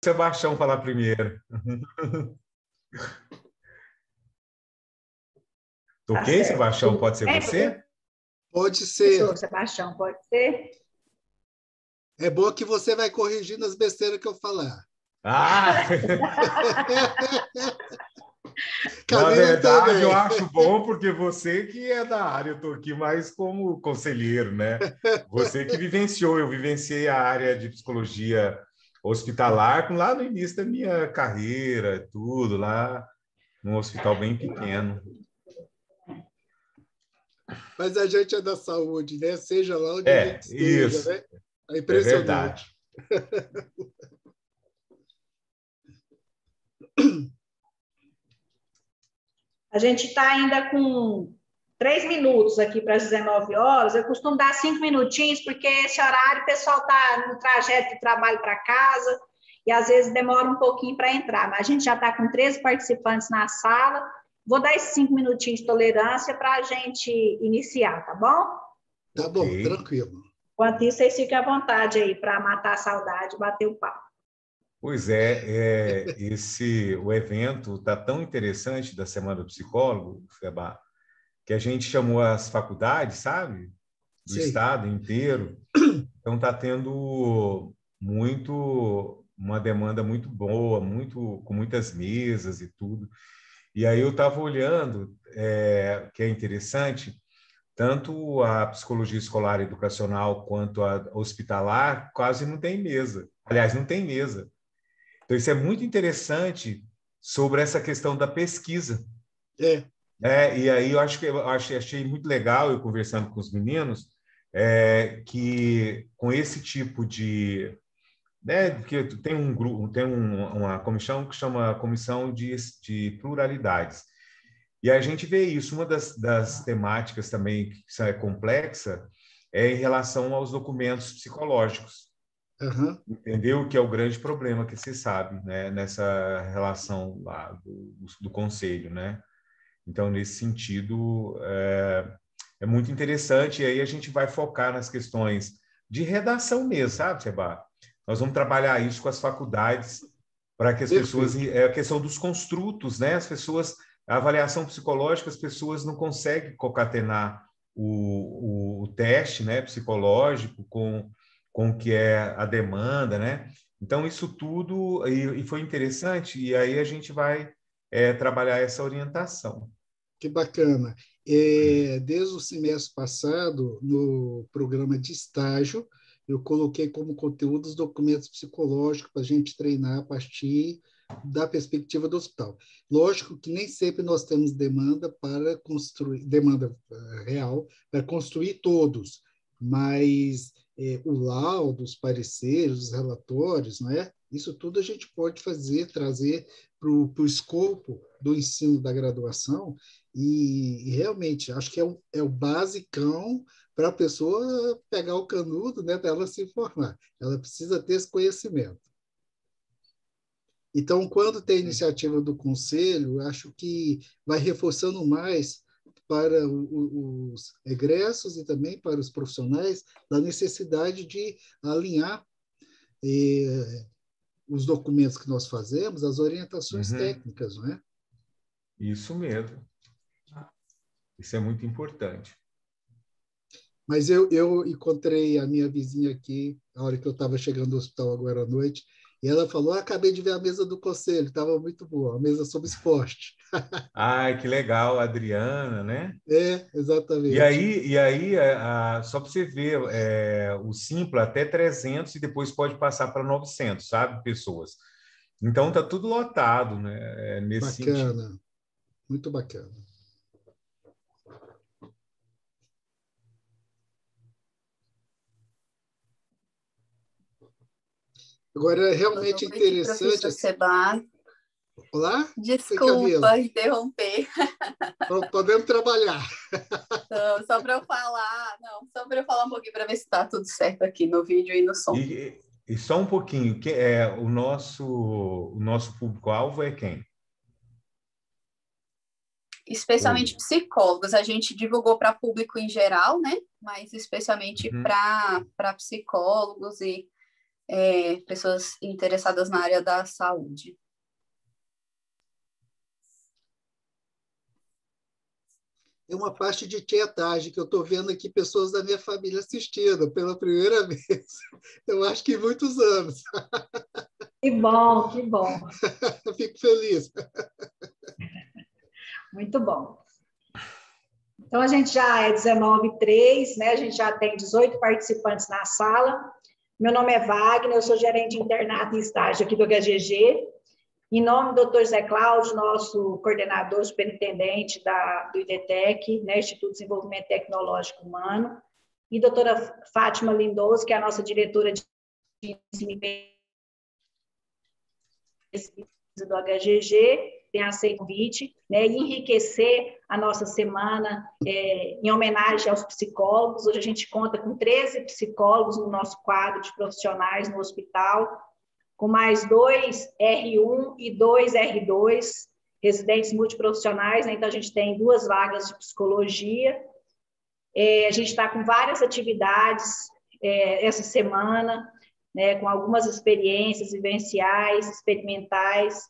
Sebastião falar primeiro. Tá Ok, certo. Sebastião, pode ser você? Pode ser. Sebastião, pode ser? É bom que você vai corrigindo as besteiras que eu falar. Ah! Na Camila verdade, eu também. acho bom porque você que é da área, eu estou aqui mais como conselheiro, né? Você que vivenciou, eu vivenciei a área de psicologia hospitalar lá no início da minha carreira, tudo, lá num hospital bem pequeno. Mas a gente é da saúde, né? Seja lá onde a gente esteja, Isso, né? É é verdade. impressionante. A gente está ainda com 3 minutos aqui para as 19 horas. Eu costumo dar 5 minutinhos, porque esse horário o pessoal está no trajeto de trabalho para casa e às vezes demora um pouquinho para entrar. Mas a gente já está com 13 participantes na sala. Vou dar esses 5 minutinhos de tolerância para a gente iniciar, tá bom? Tá bom, tranquilo. Enquanto isso, vocês fiquem à vontade aí para matar a saudade e bater o papo. Pois é, o evento está tão interessante da Semana do Psicólogo, Seba, que a gente chamou as faculdades, sabe? Do estado inteiro. Então está tendo uma demanda muito boa, com muitas mesas e tudo. E aí eu estava olhando, que é interessante, tanto a psicologia escolar e educacional quanto a hospitalar quase não tem mesa. Aliás, não tem mesa. Então, isso é muito interessante sobre essa questão da pesquisa. E aí eu achei muito legal, eu conversando com os meninos, que com esse tipo de... que tem um grupo, uma comissão que chama Comissão de Pluralidades. E a gente vê isso. Uma das temáticas também que é complexa é em relação aos documentos psicológicos. Entendeu? Que é o grande problema que se sabe, né? Nessa relação lá do conselho, né? Então, nesse sentido, é muito interessante. E aí a gente vai focar nas questões de redação mesmo, sabe, Seba? Nós vamos trabalhar isso com as faculdades para que as pessoas... a questão dos construtos, né? A avaliação psicológica, as pessoas não conseguem concatenar o teste, né, psicológico com o que é a demanda, né? Então, isso tudo... E foi interessante. E aí a gente vai trabalhar essa orientação. Que bacana. Desde o semestre passado, no programa de estágio, eu coloquei como conteúdo os documentos psicológicos para a gente treinar a partir da perspectiva do hospital. Lógico que nem sempre nós temos demanda real para construir todos, mas o laudo, os pareceres, os relatórios, não é? Isso tudo a gente pode trazer para o escopo do ensino da graduação e realmente acho que é o basicão para a pessoa pegar o canudo, né, para ela se formar. Ela precisa ter esse conhecimento. Então, quando tem a iniciativa do conselho, acho que vai reforçando mais para os egressos e também para os profissionais da necessidade de alinhar os documentos que nós fazemos, as orientações técnicas, não é? Isso mesmo. Isso é muito importante. Mas eu encontrei a minha vizinha aqui, na hora que eu estava chegando do hospital agora à noite, e ela falou, acabei de ver a mesa do conselho, estava muito boa, a mesa sobre esporte. Ai, que legal, Adriana, né? Exatamente. E aí só para você ver, o Simpla até 300 e depois pode passar para 900, sabe, pessoas. Então, tá tudo lotado, né? Nesse bacana, sentido. Muito bacana. Agora, é realmente interessante... Professor Seba. Olá? Desculpa interromper. Podemos trabalhar. Então, só para eu falar um pouquinho para ver se está tudo certo aqui no vídeo e no som. E só um pouquinho, o nosso público-alvo é quem? Especialmente psicólogos. A gente divulgou para público em geral, né? Mas especialmente para psicólogos e pessoas interessadas na área da saúde. É uma parte de tietagem que eu estou vendo aqui pessoas da minha família assistindo pela primeira vez. Eu acho que muitos anos. Que bom, que bom. Eu fico feliz. Muito bom. Então, a gente já é 19h03, né? A gente já tem 18 participantes na sala. Meu nome é Wagner, eu sou gerente de internato e estágio aqui do HGG. Em nome do Dr. Zé Cláudio, nosso coordenador superintendente do IDTEC, né? Instituto de Desenvolvimento Tecnológico Humano, e doutora Fátima Lindoso, que é a nossa diretora de ensino e pesquisa do HGG, tem aceito o convite, né, e enriquecer a nossa semana em homenagem aos psicólogos. Hoje a gente conta com 13 psicólogos no nosso quadro de profissionais no hospital, com mais 2 R1 e 2 R2, residentes multiprofissionais, né? Então a gente tem 2 vagas de psicologia. A gente está com várias atividades essa semana, né, com algumas experiências vivenciais, experimentais,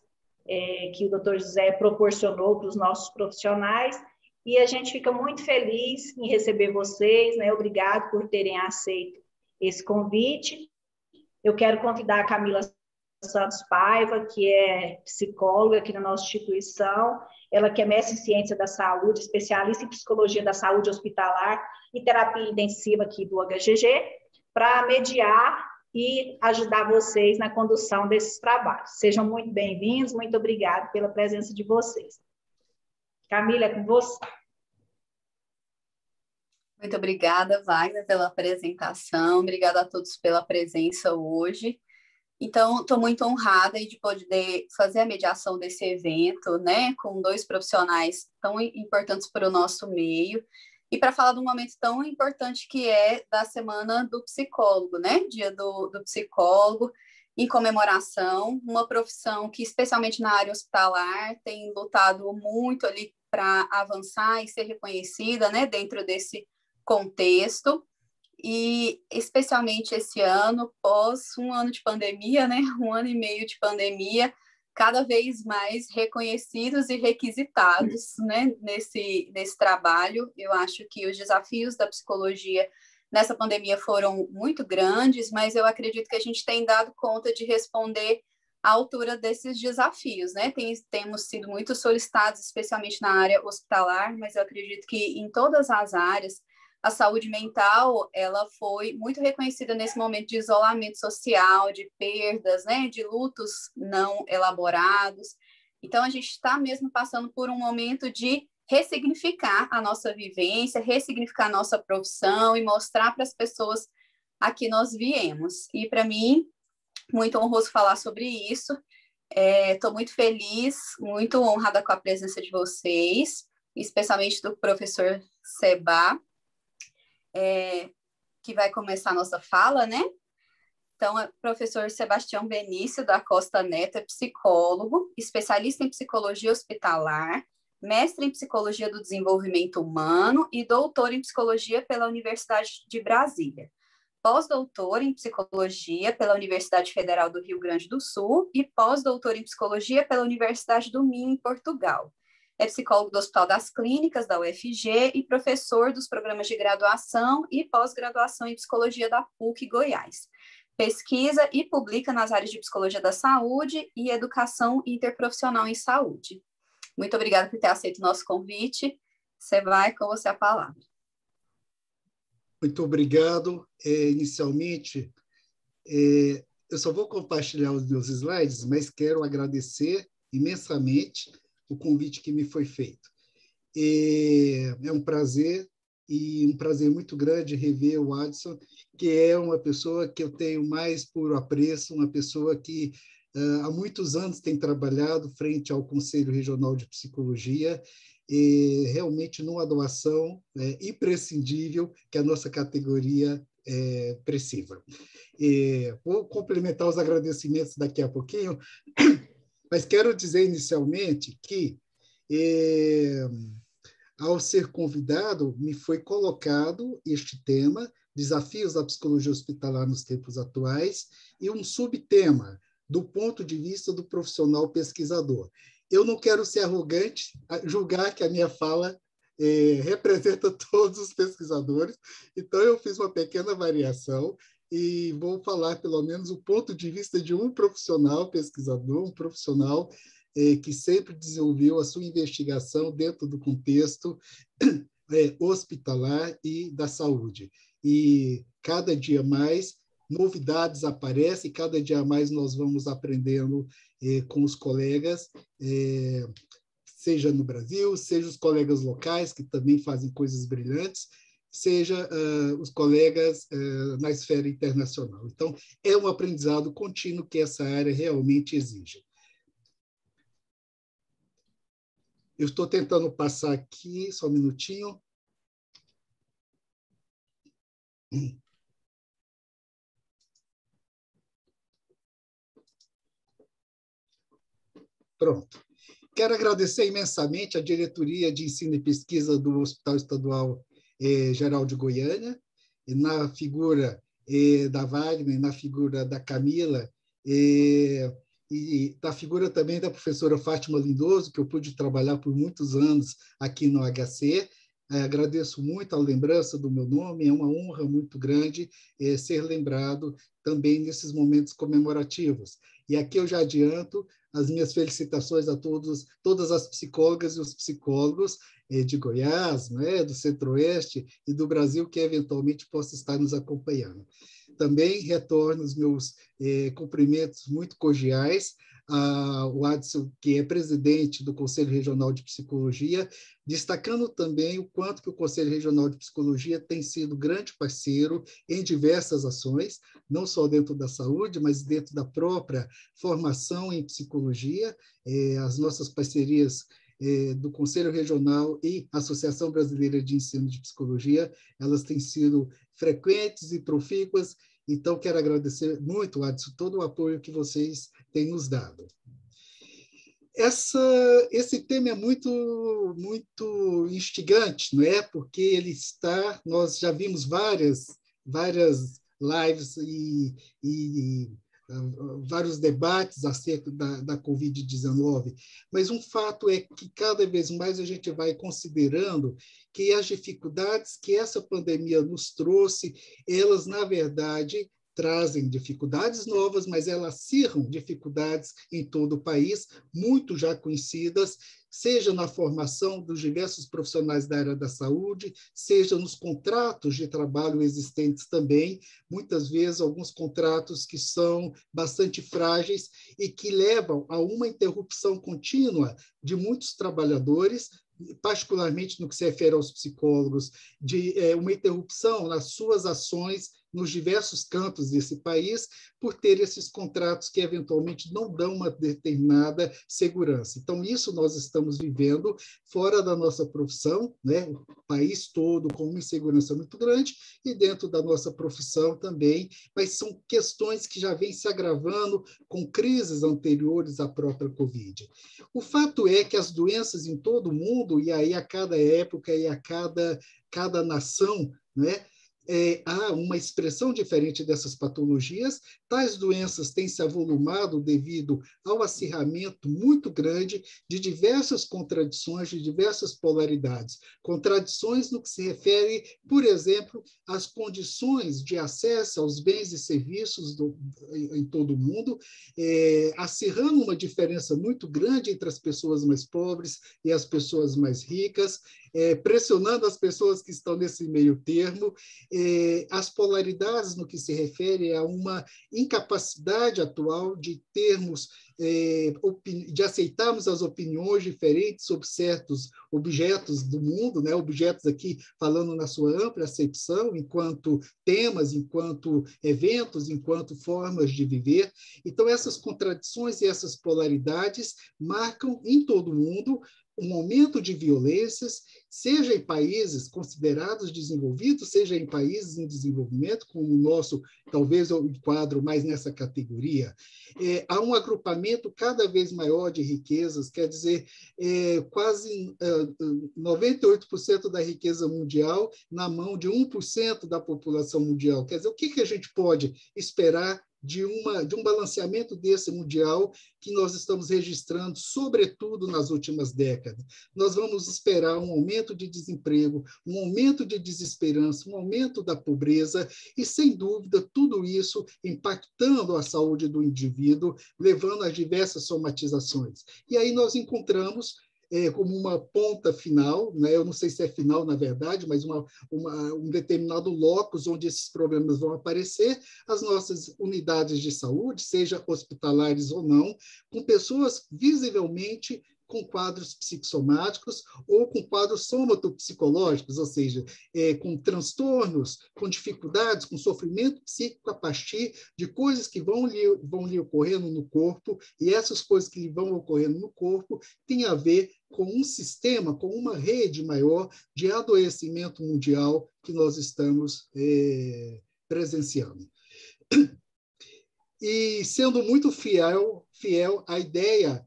que o Dr. José proporcionou para os nossos profissionais, e a gente fica muito feliz em receber vocês, né? Obrigado por terem aceito esse convite. Eu quero convidar a Camila Santos Paiva, que é psicóloga aqui na nossa instituição, ela que é mestre em ciência da saúde, especialista em psicologia da saúde hospitalar e terapia intensiva aqui do HGG, para mediar e ajudar vocês na condução desses trabalhos. Sejam muito bem-vindos, muito obrigada pela presença de vocês. Camila, é com você. Muito obrigada, Wagner, pela apresentação. Obrigada a todos pela presença hoje. Então, estou muito honrada de poder fazer a mediação desse evento, né, com 2 profissionais tão importantes para o nosso meio, e para falar de um momento tão importante que é da Semana do Psicólogo, né, Dia do Psicólogo, em comemoração, uma profissão que, especialmente na área hospitalar, tem lutado muito ali para avançar e ser reconhecida, né, dentro desse contexto. E especialmente esse ano, pós um ano de pandemia, né, 1 ano e meio de pandemia, cada vez mais reconhecidos e requisitados, né, nesse trabalho. Eu acho que os desafios da psicologia nessa pandemia foram muito grandes, mas eu acredito que a gente tem dado conta de responder à altura desses desafios, né? Temos sido muito solicitados, especialmente na área hospitalar, mas eu acredito que em todas as áreas, a saúde mental, ela foi muito reconhecida nesse momento de isolamento social, de perdas, né, de lutos não elaborados. Então, a gente está mesmo passando por um momento de ressignificar a nossa vivência, ressignificar a nossa profissão e mostrar para as pessoas a que nós viemos. E, para mim, muito honroso falar sobre isso. Estou muito feliz, muito honrada com a presença de vocês, especialmente do professor Seba, que vai começar a nossa fala, né? Então, é o professor Sebastião Benício da Costa Neto, é psicólogo, especialista em psicologia hospitalar, mestre em psicologia do desenvolvimento humano e doutor em psicologia pela Universidade de Brasília. Pós-doutor em psicologia pela Universidade Federal do Rio Grande do Sul e pós-doutor em psicologia pela Universidade do Minho, em Portugal. É psicólogo do Hospital das Clínicas, da UFG, e professor dos programas de graduação e pós-graduação em psicologia da PUC Goiás. Pesquisa e publica nas áreas de psicologia da saúde e educação interprofissional em saúde. Muito obrigada por ter aceito o nosso convite. Você vai, com você a palavra. Muito obrigado. Inicialmente, eu só vou compartilhar os meus slides, mas quero agradecer imensamente o convite que me foi feito. É um prazer, e um prazer muito grande rever o Adson, que é uma pessoa que eu tenho mais puro apreço, uma pessoa que há muitos anos tem trabalhado frente ao Conselho Regional de Psicologia, realmente numa doação imprescindível que a nossa categoria precisa. Vou complementar os agradecimentos daqui a pouquinho, mas quero dizer inicialmente que, ao ser convidado, me foi colocado este tema desafios da psicologia hospitalar nos tempos atuais, e um subtema, do ponto de vista do profissional pesquisador. Eu não quero ser arrogante, julgar que a minha fala representa todos os pesquisadores, então eu fiz uma pequena variação e vou falar pelo menos o ponto de vista de um profissional pesquisador, um profissional que sempre desenvolveu a sua investigação dentro do contexto hospitalar e da saúde. E cada dia mais novidades aparecem, cada dia mais nós vamos aprendendo com os colegas, seja no Brasil, seja os colegas locais, que também fazem coisas brilhantes, seja os colegas na esfera internacional. Então, é um aprendizado contínuo que essa área realmente exige. Eu estou tentando passar aqui, só um minutinho. Pronto. Quero agradecer imensamente a diretoria de ensino e pesquisa do Hospital Estadual Geral de Goiânia, na figura da Wagner, na figura da Camila, e da figura também da professora Fátima Lindoso, que eu pude trabalhar por muitos anos aqui no HC. Agradeço muito a lembrança do meu nome, é uma honra muito grande ser lembrado também nesses momentos comemorativos. E aqui eu já adianto as minhas felicitações a todas as psicólogas e os psicólogos de Goiás, né, do Centro-Oeste e do Brasil, que eventualmente possa estar nos acompanhando. Também retorno os meus cumprimentos muito cordiais ao Adson, que é presidente do Conselho Regional de Psicologia, destacando também o quanto que o Conselho Regional de Psicologia tem sido grande parceiro em diversas ações, não só dentro da saúde, mas dentro da própria formação em psicologia. As nossas parcerias do Conselho Regional e Associação Brasileira de Ensino de Psicologia, elas têm sido frequentes e profícuas. Então, quero agradecer muito, Adson, todo o apoio que vocês têm nos dado. Esse tema é muito instigante, não é? Porque nós já vimos várias lives e vários debates acerca da Covid-19, mas um fato é que cada vez mais a gente vai considerando que as dificuldades que essa pandemia nos trouxe, elas, na verdade, trazem dificuldades novas, mas elas acirram dificuldades em todo o país, muito já conhecidas, seja na formação dos diversos profissionais da área da saúde, seja nos contratos de trabalho existentes também, muitas vezes alguns contratos que são bastante frágeis e que levam a uma interrupção contínua de muitos trabalhadores, particularmente no que se refere aos psicólogos, de uma interrupção nas suas ações nos diversos cantos desse país, por ter esses contratos que eventualmente não dão uma determinada segurança. Então, isso nós estamos vivendo fora da nossa profissão, né? O país todo com uma insegurança muito grande, e dentro da nossa profissão também, mas são questões que já vêm se agravando com crises anteriores à própria Covid. O fato é que as doenças em todo o mundo, e aí a cada época e a cada nação, né, há uma expressão diferente dessas patologias. Tais doenças têm se avolumado devido ao acirramento muito grande de diversas contradições, de diversas polaridades. Contradições no que se refere, por exemplo, às condições de acesso aos bens e serviços em todo o mundo, acirrando uma diferença muito grande entre as pessoas mais pobres e as pessoas mais ricas, pressionando as pessoas que estão nesse meio termo, as polaridades no que se refere a uma incapacidade atual de termos, de aceitarmos as opiniões diferentes sobre certos objetos do mundo, né? Objetos aqui falando na sua ampla acepção, enquanto temas, enquanto eventos, enquanto formas de viver. Então, essas contradições e essas polaridades marcam em todo o mundo um aumento de violências, seja em países considerados desenvolvidos, seja em países em desenvolvimento, como o nosso, talvez eu enquadro mais nessa categoria. Há um agrupamento cada vez maior de riquezas, quer dizer, quase 98% da riqueza mundial na mão de 1% da população mundial. Quer dizer, o que a gente pode esperar de um balanceamento desse mundial que nós estamos registrando, sobretudo nas últimas décadas? Nós vamos esperar um aumento de desemprego, um aumento de desesperança, um aumento da pobreza e, sem dúvida, tudo isso impactando a saúde do indivíduo, levando a diversas somatizações. E aí nós encontramos como uma ponta final, né? Eu não sei se é final, na verdade, mas um determinado locus onde esses problemas vão aparecer, as nossas unidades de saúde, seja hospitalares ou não, com pessoas visivelmente com quadros psicossomáticos ou com quadros somatopsicológicos, ou seja, com transtornos, com dificuldades, com sofrimento psíquico a partir de coisas que vão lhe ocorrendo no corpo, e essas coisas que vão ocorrendo no corpo têm a ver com um sistema, com uma rede maior de adoecimento mundial que nós estamos presenciando. E sendo muito fiel à ideia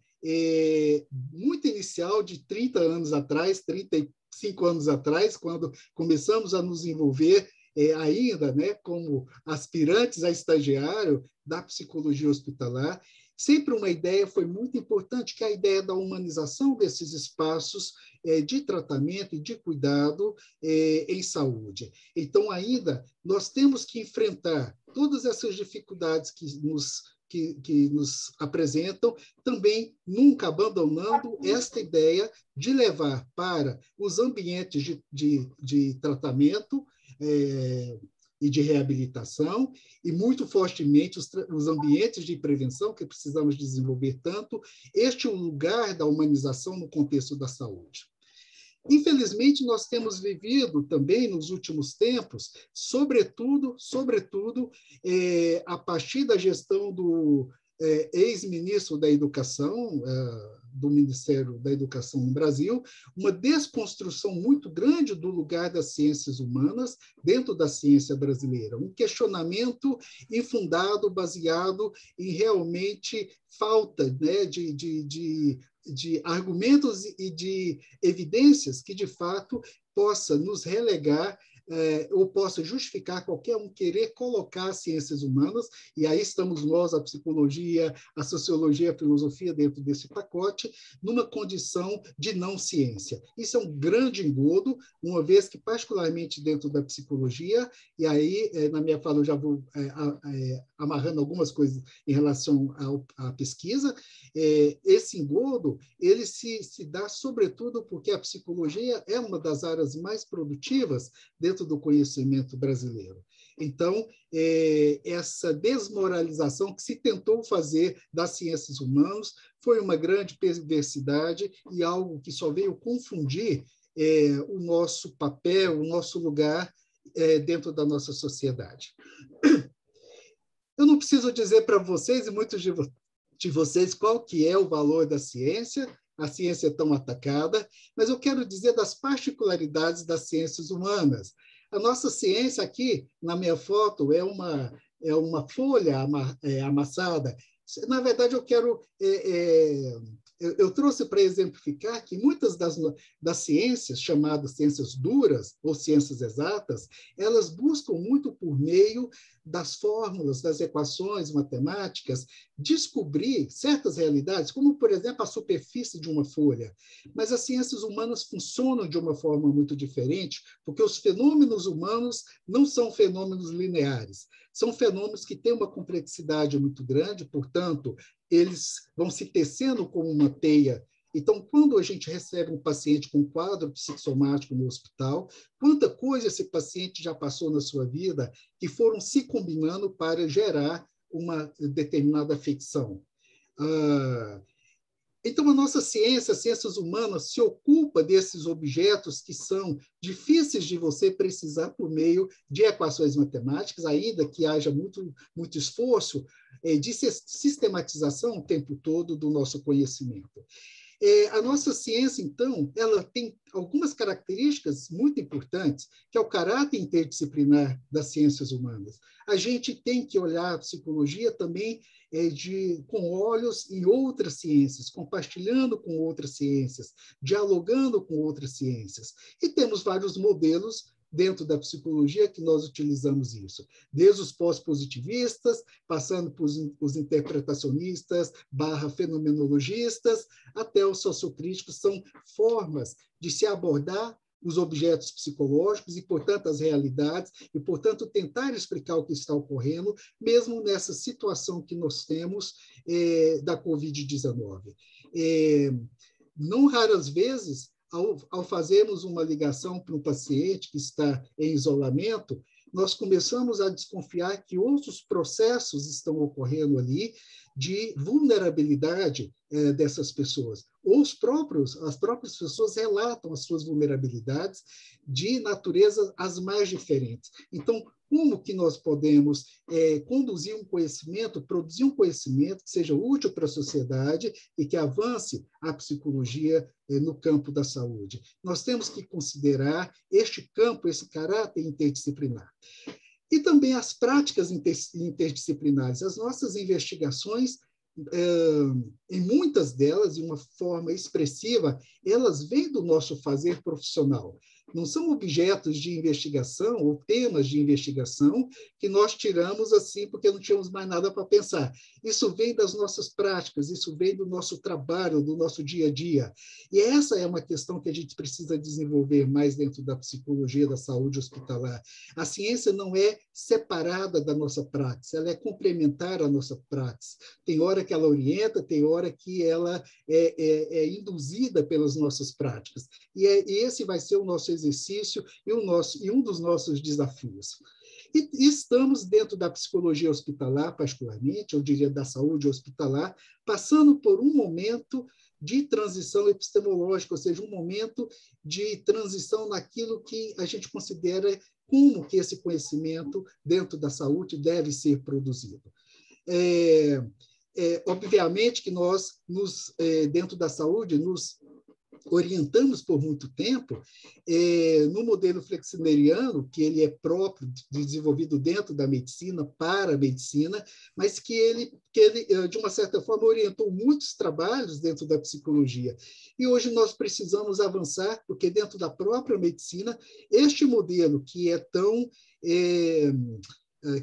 muito inicial de 30 anos atrás, 35 anos atrás, quando começamos a nos envolver ainda, né, como aspirantes a estagiário da psicologia hospitalar, sempre uma ideia foi muito importante, que é a ideia da humanização desses espaços de tratamento e de cuidado em saúde. Então, ainda, nós temos que enfrentar todas essas dificuldades que nos apresentam, também nunca abandonando esta ideia de levar para os ambientes de tratamento e de reabilitação, e muito fortemente os ambientes de prevenção, que precisamos desenvolver tanto, este é o lugar da humanização no contexto da saúde. Infelizmente, nós temos vivido também nos últimos tempos, sobretudo, a partir da gestão do ex-ministro da Educação, do Ministério da Educação no Brasil, uma desconstrução muito grande do lugar das ciências humanas dentro da ciência brasileira, um questionamento infundado, baseado em realmente falta, né, de argumentos e de evidências que, de fato, possa nos relegar ou possa justificar qualquer um querer colocar as ciências humanas, e aí estamos nós, a psicologia, a sociologia, a filosofia dentro desse pacote, numa condição de não ciência. Isso é um grande engodo, uma vez que, particularmente dentro da psicologia, e aí, na minha fala, eu já vou amarrando algumas coisas em relação à pesquisa, esse engodo, ele se dá sobretudo porque a psicologia é uma das áreas mais produtivas dentro do conhecimento brasileiro. Então, essa desmoralização que se tentou fazer das ciências humanas foi uma grande perversidade e algo que só veio confundir o nosso papel, o nosso lugar dentro da nossa sociedade. Eu não preciso dizer para vocês, e muitos de vocês, qual que é o valor da ciência. A ciência é tão atacada, mas eu quero dizer das particularidades das ciências humanas. A nossa ciência aqui, na minha foto, é uma folha amassada. Na verdade, eu quero... eu trouxe para exemplificar que muitas das ciências, chamadas ciências duras ou ciências exatas, elas buscam muito por meio das fórmulas, das equações matemáticas, descobrir certas realidades, como, por exemplo, a superfície de uma folha. Mas as ciências humanas funcionam de uma forma muito diferente, porque os fenômenos humanos não são fenômenos lineares, são fenômenos que têm uma complexidade muito grande, portanto, eles vão se tecendo como uma teia. Então, quando a gente recebe um paciente com quadro psicossomático no hospital, quanta coisa esse paciente já passou na sua vida que foram se combinando para gerar uma determinada afecção. Então, a nossa ciência, as ciências humanas, se ocupa desses objetos que são difíceis de você precisar por meio de equações matemáticas, ainda que haja muito esforço de sistematização o tempo todo do nosso conhecimento. A nossa ciência, então, ela tem algumas características muito importantes, que é o caráter interdisciplinar das ciências humanas. A gente tem que olhar a psicologia também com olhos em outras ciências, compartilhando com outras ciências, dialogando com outras ciências. E temos vários modelos dentro da psicologia que nós utilizamos isso, desde os pós-positivistas, passando por os interpretacionistas, fenomenologistas, até os sociocríticos, são formas de se abordar os objetos psicológicos e, portanto, as realidades, e, portanto, tentar explicar o que está ocorrendo, mesmo nessa situação que nós temos da Covid-19. Não raras vezes, ao fazermos uma ligação para um paciente que está em isolamento, nós começamos a desconfiar que outros processos estão ocorrendo ali de vulnerabilidade dessas pessoas. Ou as próprias pessoas relatam as suas vulnerabilidades de natureza as mais diferentes. Então, como que nós podemos conduzir um conhecimento, produzir um conhecimento que seja útil para a sociedade e que avance a psicologia no campo da saúde? Nós temos que considerar este campo, esse caráter interdisciplinar. E também as práticas interdisciplinares. As nossas investigações, em muitas delas, de uma forma expressiva, elas vêm do nosso fazer profissional. Não são objetos de investigação ou temas de investigação que nós tiramos assim porque não tínhamos mais nada para pensar. Isso vem das nossas práticas, isso vem do nosso trabalho, do nosso dia a dia. E essa é uma questão que a gente precisa desenvolver mais dentro da psicologia da saúde hospitalar. A ciência não é separada da nossa prática, ela é complementar à nossa prática. Tem hora que ela orienta, tem hora que ela é induzida pelas nossas práticas. E esse vai ser o nosso exercício e um dos nossos desafios. E estamos dentro da psicologia hospitalar, particularmente, eu diria da saúde hospitalar, passando por um momento de transição epistemológica, ou seja, um momento de transição naquilo que a gente considera como que esse conhecimento dentro da saúde deve ser produzido. Obviamente que nós, dentro da saúde, nos orientamos por muito tempo no modelo flexneriano, que ele é próprio, desenvolvido dentro da medicina, para a medicina, mas que ele, de uma certa forma, orientou muitos trabalhos dentro da psicologia. E hoje nós precisamos avançar, porque dentro da própria medicina, este modelo que é tão...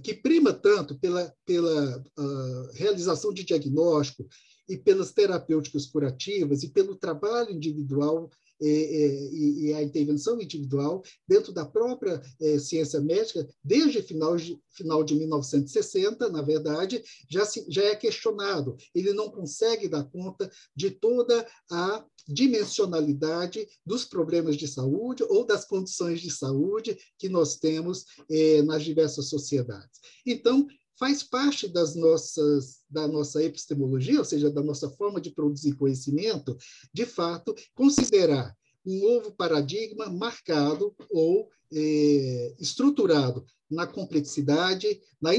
que prima tanto pela realização de diagnóstico e pelas terapêuticas curativas e pelo trabalho individual e a intervenção individual dentro da própria ciência médica, desde final de 1960, na verdade, já é questionado. Ele não consegue dar conta de toda a dimensionalidade dos problemas de saúde ou das condições de saúde que nós temos nas diversas sociedades. Então, faz parte da nossa epistemologia, ou seja, da nossa forma de produzir conhecimento, de fato, considerar um novo paradigma marcado ou estruturado na complexidade, na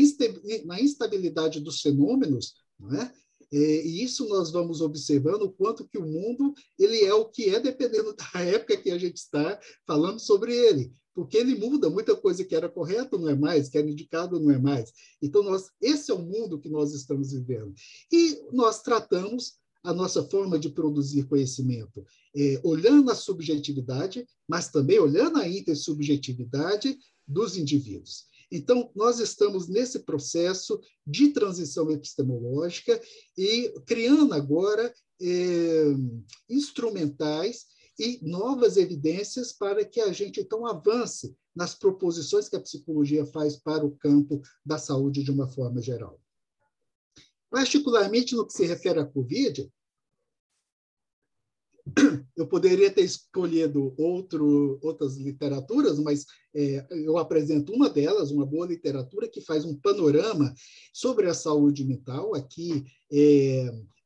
instabilidade dos fenômenos, não é? E isso nós vamos observando o quanto que o mundo ele é o que é, dependendo da época que a gente está falando sobre ele. Porque ele muda, muita coisa que era correta não é mais, que era indicado não é mais. Então, esse é o mundo que nós estamos vivendo. E nós tratamos a nossa forma de produzir conhecimento, olhando a subjetividade, mas também olhando a intersubjetividade dos indivíduos. Então, nós estamos nesse processo de transição epistemológica e criando agora instrumentais e novas evidências para que a gente, então, avance nas proposições que a psicologia faz para o campo da saúde de uma forma geral. Particularmente no que se refere à Covid, eu poderia ter escolhido outras literaturas, mas eu apresento uma delas, uma boa literatura, que faz um panorama sobre a saúde mental. Aqui,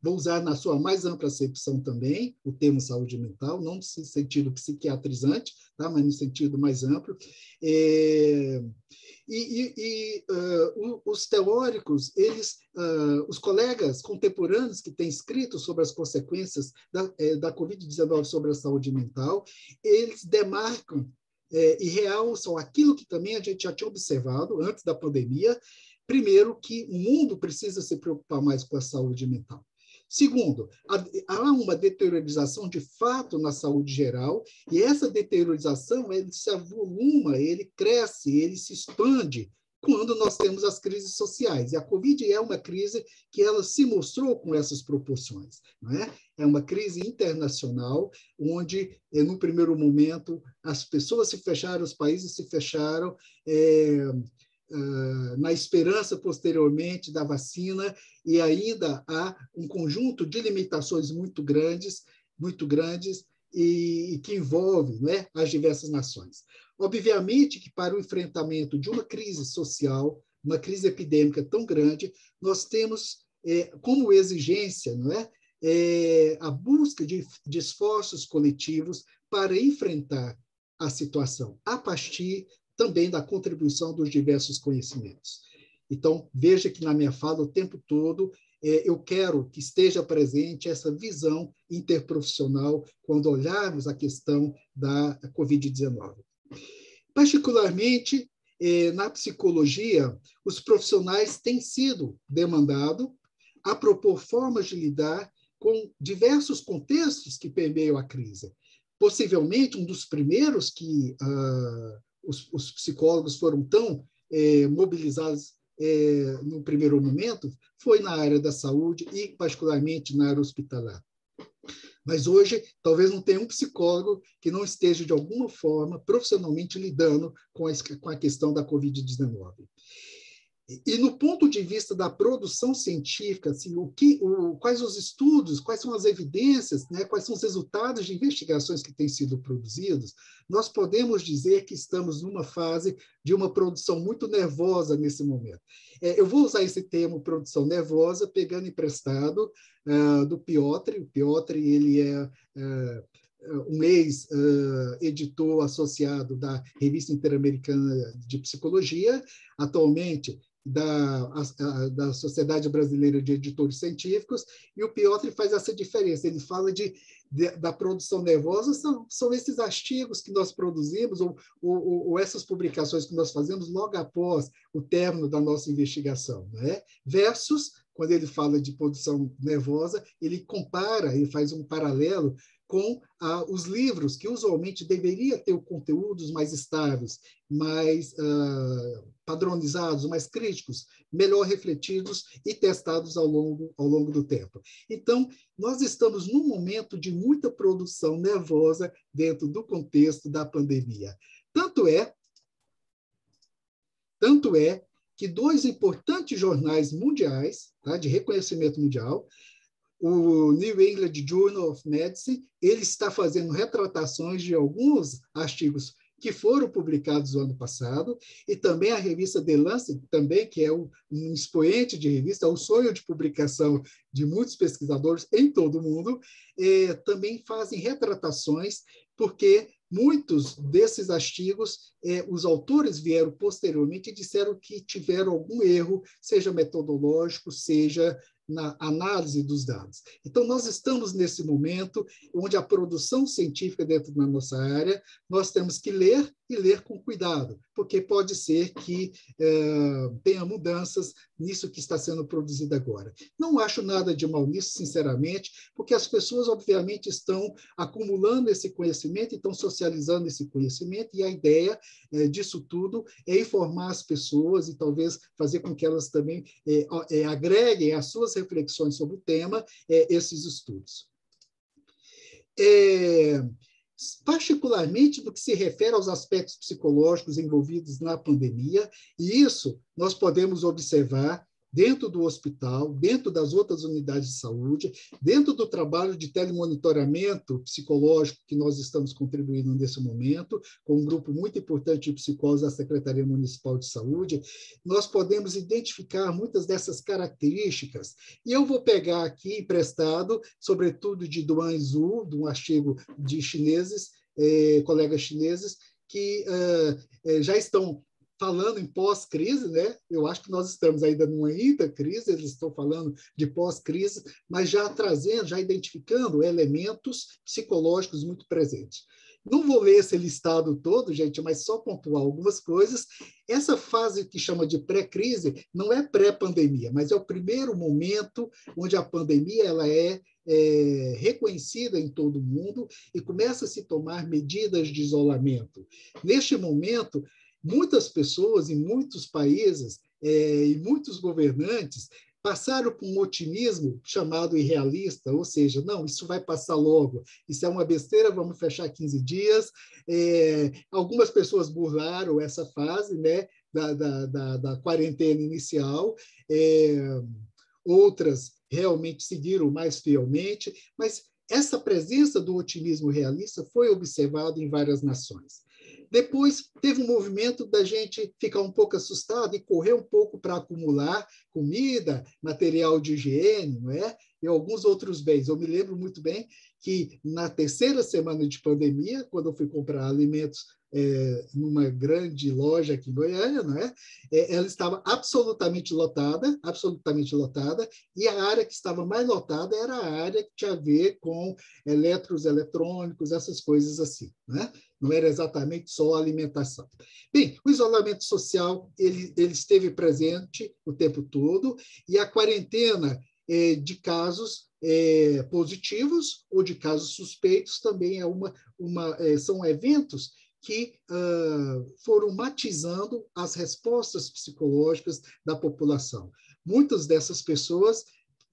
vou usar na sua mais ampla acepção também o termo saúde mental, não no sentido psiquiatrizante, tá? Mas no sentido mais amplo. Os teóricos, os colegas contemporâneos que têm escrito sobre as consequências da Covid-19 sobre a saúde mental, eles demarcam e realçam aquilo que também a gente já tinha observado antes da pandemia. Primeiro, que o mundo precisa se preocupar mais com a saúde mental. Segundo, há uma deteriorização de fato na saúde geral, e essa deteriorização ele se avoluma, ele cresce, ele se expande quando nós temos as crises sociais. E a Covid é uma crise que ela se mostrou com essas proporções. Não é? É uma crise internacional, onde, no primeiro momento, as pessoas se fecharam, os países se fecharam, na esperança posteriormente da vacina, e ainda há um conjunto de limitações muito grandes e que envolvem, né, as diversas nações. Obviamente que para o enfrentamento de uma crise social, uma crise epidêmica tão grande, nós temos como exigência, não é, a busca de esforços coletivos para enfrentar a situação, a partir também da contribuição dos diversos conhecimentos. Então, veja que na minha fala, o tempo todo, eu quero que esteja presente essa visão interprofissional quando olharmos a questão da Covid-19. Particularmente, na psicologia, os profissionais têm sido demandados a propor formas de lidar com diversos contextos que permeiam a crise. Possivelmente, um dos primeiros que os psicólogos foram tão mobilizados no primeiro momento foi na área da saúde e, particularmente, na área hospitalar. Mas hoje, talvez não tenha um psicólogo que não esteja, de alguma forma, profissionalmente lidando com a questão da Covid-19. E no ponto de vista da produção científica, assim, quais os estudos, quais são as evidências, né, quais são os resultados de investigações que têm sido produzidos, nós podemos dizer que estamos numa fase de uma produção muito nervosa nesse momento. Eu vou usar esse termo, produção nervosa, pegando emprestado do Piotr. O Piotr, ele é um ex-editor associado da Revista Interamericana de Psicologia, atualmente da Sociedade Brasileira de Editores Científicos, e o Piotr faz essa diferença. Ele fala da produção nervosa, são esses artigos que nós produzimos, ou essas publicações que nós fazemos logo após o término da nossa investigação, né? Versus, quando ele fala de produção nervosa, ele compara, ele faz um paralelo com os livros, que usualmente deveria ter conteúdos mais estáveis, mais padronizados, mais críticos, melhor refletidos e testados ao longo do tempo. Então, nós estamos num momento de muita produção nervosa dentro do contexto da pandemia. Tanto é que dois importantes jornais mundiais, tá, de reconhecimento mundial, o New England Journal of Medicine, ele está fazendo retratações de alguns artigos que foram publicados no ano passado, e também a revista The Lancet, também, que é um expoente de revista, é o sonho de publicação de muitos pesquisadores em todo o mundo, também fazem retratações, porque muitos desses artigos, os autores vieram posteriormente e disseram que tiveram algum erro, seja metodológico, seja na análise dos dados. Então, nós estamos nesse momento onde a produção científica dentro da nossa área, nós temos que ler e ler com cuidado, porque pode ser que tenha mudanças nisso que está sendo produzido agora. Não acho nada de mal nisso, sinceramente, porque as pessoas, obviamente, estão acumulando esse conhecimento, estão socializando esse conhecimento, e a ideia disso tudo é informar as pessoas e talvez fazer com que elas também agreguem as suas reflexões sobre o tema, esses estudos. Particularmente no que se refere aos aspectos psicológicos envolvidos na pandemia, e isso nós podemos observar dentro do hospital, dentro das outras unidades de saúde, dentro do trabalho de telemonitoramento psicológico que nós estamos contribuindo nesse momento, com um grupo muito importante de psicólogos da Secretaria Municipal de Saúde, nós podemos identificar muitas dessas características. E eu vou pegar aqui emprestado, sobretudo de Duan Zhu, de um artigo de chineses, colegas chineses, que já estão falando em pós-crise, né? Eu acho que nós estamos ainda numa crise, eles estão falando de pós-crise, mas já trazendo, já identificando elementos psicológicos muito presentes. Não vou ler esse listado todo, gente, mas só pontuar algumas coisas. Essa fase que chama de pré-crise não é pré-pandemia, mas é o primeiro momento onde a pandemia ela é reconhecida em todo o mundo e começa a se tomar medidas de isolamento. Neste momento, muitas pessoas em muitos países e muitos governantes passaram por um otimismo chamado irrealista, ou seja, não, isso vai passar logo, isso é uma besteira, vamos fechar 15 dias. Algumas pessoas burlaram essa fase, né, da quarentena inicial, outras realmente seguiram mais fielmente, mas essa presença do otimismo realista foi observada em várias nações. Depois, teve um movimento da gente ficar um pouco assustado e correr um pouco para acumular comida, material de higiene, não é? E alguns outros bens. Eu me lembro muito bem que, na terceira semana de pandemia, quando eu fui comprar alimentos numa grande loja aqui em Goiânia, não é? Ela estava absolutamente lotada, e a área que estava mais lotada era a área que tinha a ver com eletrônicos, essas coisas assim, né? Não era exatamente só a alimentação. Bem, o isolamento social ele esteve presente o tempo todo, e a quarentena de casos positivos ou de casos suspeitos também são eventos que foram matizando as respostas psicológicas da população. Muitas dessas pessoas,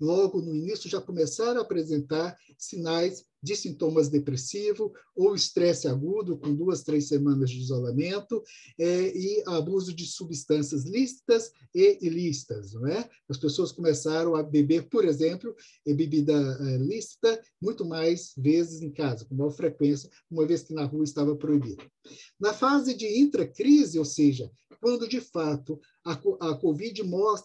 logo no início, já começaram a apresentar sinais de sintomas depressivos ou estresse agudo, com 2, 3 semanas de isolamento, e abuso de substâncias lícitas e ilícitas, não é? As pessoas começaram a beber, por exemplo, bebida lícita muito mais vezes em casa, com maior frequência, uma vez que na rua estava proibido. Na fase de intracrise, ou seja, quando de fato a Covid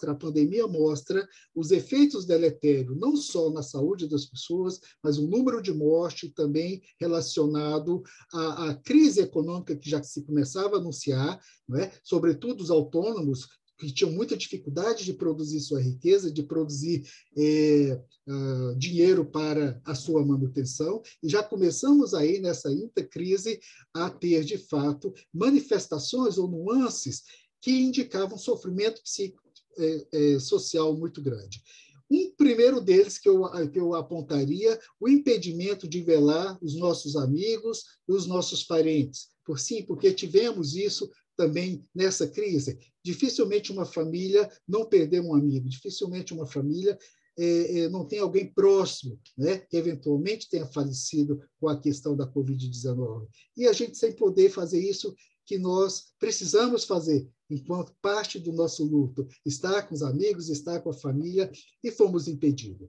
a pandemia mostra os efeitos deletérios, não só na saúde das pessoas, mas o número de morte também relacionado à crise econômica que já se começava a anunciar, não é? Sobretudo os autônomos, que tinham muita dificuldade de produzir sua riqueza, de produzir dinheiro para a sua manutenção, e já começamos aí, nessa intercrise, a ter, de fato, manifestações ou nuances que indicavam sofrimento social muito grande. Um primeiro deles que eu apontaria, o impedimento de velar os nossos amigos e os nossos parentes. Porque tivemos isso também nessa crise. Dificilmente uma família não perdeu um amigo, dificilmente uma família não tem alguém próximo, né, que eventualmente tenha falecido com a questão da Covid-19. E a gente, sem poder fazer isso que nós precisamos fazer, enquanto parte do nosso luto, estar com os amigos, estar com a família, e fomos impedidos.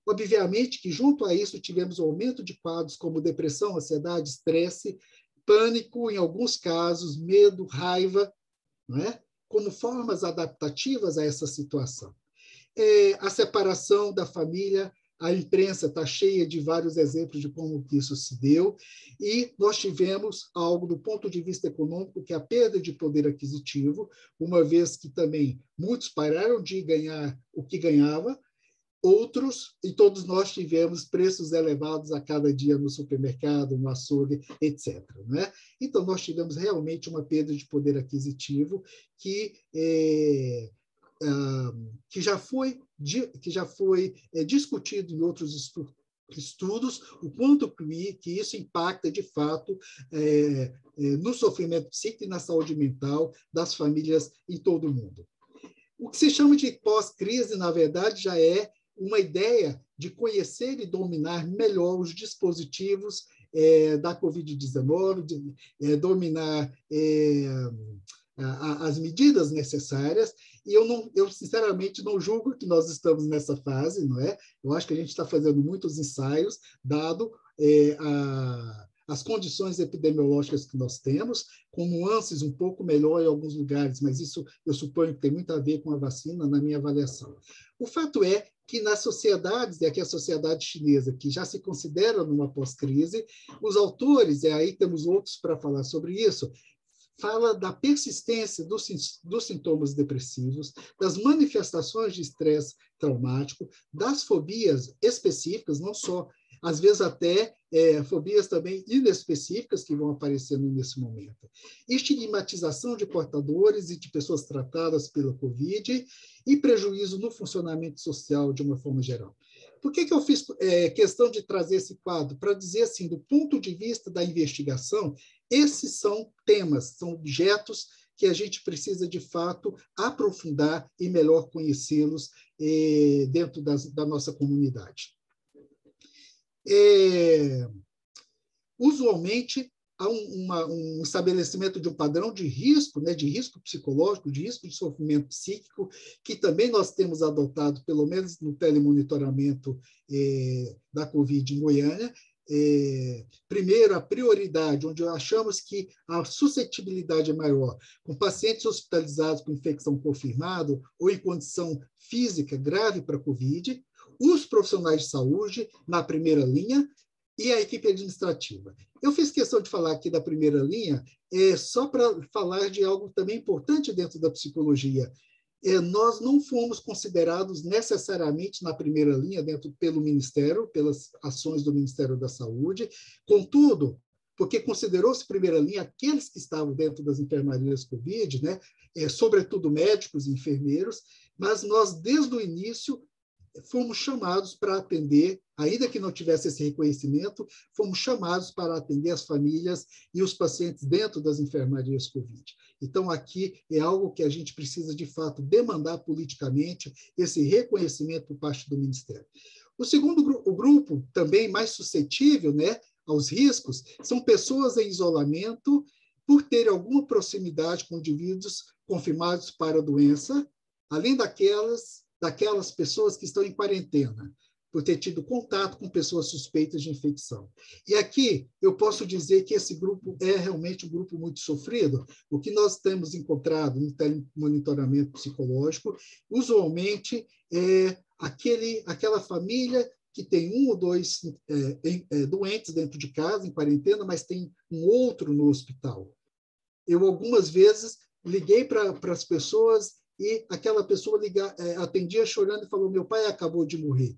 Obviamente que, junto a isso, tivemos um aumento de quadros como depressão, ansiedade, estresse, pânico, em alguns casos, medo, raiva, não é? Como formas adaptativas a essa situação. A separação da família, a imprensa está cheia de vários exemplos de como isso se deu, e nós tivemos algo do ponto de vista econômico, que é a perda de poder aquisitivo, uma vez que também muitos pararam de ganhar o que ganhava, outros, e todos nós tivemos preços elevados a cada dia no supermercado, no açougue, etc. Né? Então, nós tivemos realmente uma perda de poder aquisitivo que já foi discutido em outros estudos, o quanto que isso impacta, de fato, no sofrimento psíquico e na saúde mental das famílias em todo o mundo. O que se chama de pós-crise, na verdade, já é uma ideia de conhecer e dominar melhor os dispositivos da Covid-19, dominar as medidas necessárias, e eu sinceramente não julgo que nós estamos nessa fase, não é? Eu acho que a gente está fazendo muitos ensaios, dado as condições epidemiológicas que nós temos, com nuances um pouco melhor em alguns lugares, mas isso eu suponho que tem muito a ver com a vacina, na minha avaliação. O fato é que nas sociedades, e aqui a sociedade chinesa, que já se considera numa pós-crise, os autores, e aí temos outros para falar sobre isso, fala da persistência dos sintomas depressivos, das manifestações de estresse traumático, das fobias específicas, não só, às vezes até fobias também inespecíficas que vão aparecendo nesse momento. Estigmatização de portadores e de pessoas tratadas pela Covid e prejuízo no funcionamento social de uma forma geral. Por que eu fiz questão de trazer esse quadro? Para dizer assim, do ponto de vista da investigação, esses são temas, são objetos que a gente precisa, de fato, aprofundar e melhor conhecê-los dentro da nossa comunidade. Usualmente, há um estabelecimento de um padrão de risco, né, de risco psicológico, de risco de sofrimento psíquico, que também nós temos adotado, pelo menos no telemonitoramento da Covid em Goiânia. Primeiro, a prioridade, onde achamos que a suscetibilidade é maior, com pacientes hospitalizados com infecção confirmada ou em condição física grave para a Covid, os profissionais de saúde na primeira linha e a equipe administrativa. Eu fiz questão de falar aqui da primeira linha só para falar de algo também importante dentro da psicologia. Nós não fomos considerados necessariamente na primeira linha pelo Ministério, pelas ações do Ministério da Saúde, contudo, porque considerou-se primeira linha aqueles que estavam dentro das enfermarias Covid, né, sobretudo médicos e enfermeiros, mas nós, desde o início, fomos chamados para atender, ainda que não tivesse esse reconhecimento, fomos chamados para atender as famílias e os pacientes dentro das enfermarias Covid. Então, aqui é algo que a gente precisa, de fato, demandar politicamente, esse reconhecimento por parte do Ministério. O segundo o grupo, também mais suscetível, né, aos riscos, são pessoas em isolamento por ter alguma proximidade com indivíduos confirmados para a doença, além daquelas pessoas que estão em quarentena, por ter tido contato com pessoas suspeitas de infecção. E aqui eu posso dizer que esse grupo é realmente um grupo muito sofrido. O que nós temos encontrado no telemonitoramento psicológico, usualmente, é aquela família que tem um ou dois doentes dentro de casa, em quarentena, mas tem um outro no hospital. Eu, algumas vezes, liguei para as pessoas e aquela pessoa atendia chorando e falou: meu pai acabou de morrer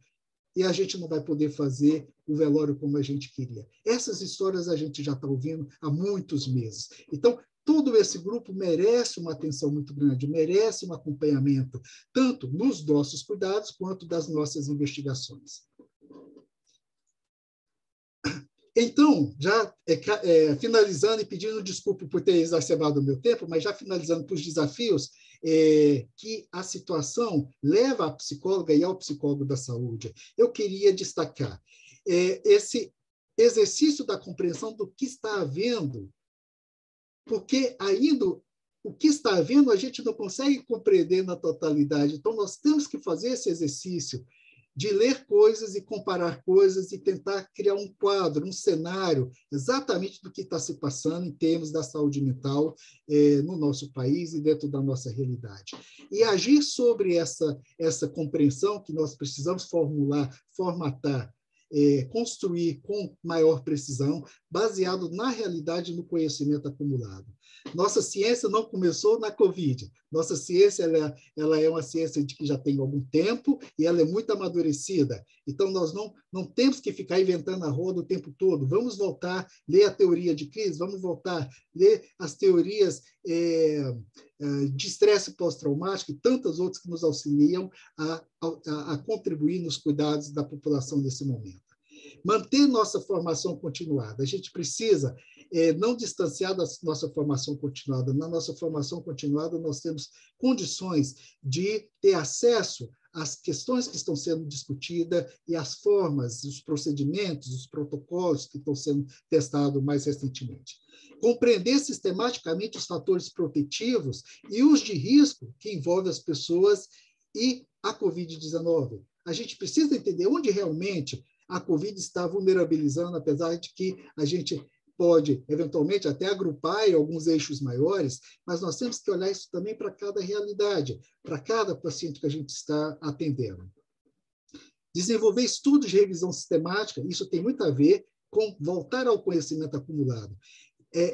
e a gente não vai poder fazer o velório como a gente queria. Essas histórias a gente já está ouvindo há muitos meses. Então, todo esse grupo merece uma atenção muito grande, merece um acompanhamento, tanto nos nossos cuidados quanto das nossas investigações. Então, já finalizando e pedindo desculpa por ter exacerbado o meu tempo, mas já finalizando para os desafios que a situação leva à psicóloga e ao psicólogo da saúde, eu queria destacar esse exercício da compreensão do que está havendo, porque ainda o que está havendo a gente não consegue compreender na totalidade. Então, nós temos que fazer esse exercício de ler coisas e comparar coisas e tentar criar um quadro, um cenário exatamente do que está se passando em termos da saúde mental no nosso país e dentro da nossa realidade. E agir sobre essa compreensão que nós precisamos formatar, construir com maior precisão, baseado na realidade e no conhecimento acumulado. Nossa ciência não começou na Covid. Nossa ciência ela é uma ciência de que já tem algum tempo e ela é muito amadurecida. Então, nós não temos que ficar inventando a roda o tempo todo. Vamos voltar, ler a teoria de crise, vamos voltar, ler as teorias de estresse pós-traumático e tantas outras que nos auxiliam a contribuir nos cuidados da população nesse momento. Manter nossa formação continuada. A gente precisa não distanciar da nossa formação continuada. Na nossa formação continuada, nós temos condições de ter acesso às questões que estão sendo discutidas e às formas, os procedimentos, os protocolos que estão sendo testados mais recentemente. Compreender sistematicamente os fatores protetivos e os de risco que envolvem as pessoas e a Covid-19. A gente precisa entender onde realmente a Covid está vulnerabilizando, apesar de que a gente pode, eventualmente, até agrupar em alguns eixos maiores, mas nós temos que olhar isso também para cada realidade, para cada paciente que a gente está atendendo. Desenvolver estudos de revisão sistemática, isso tem muito a ver com voltar ao conhecimento acumulado.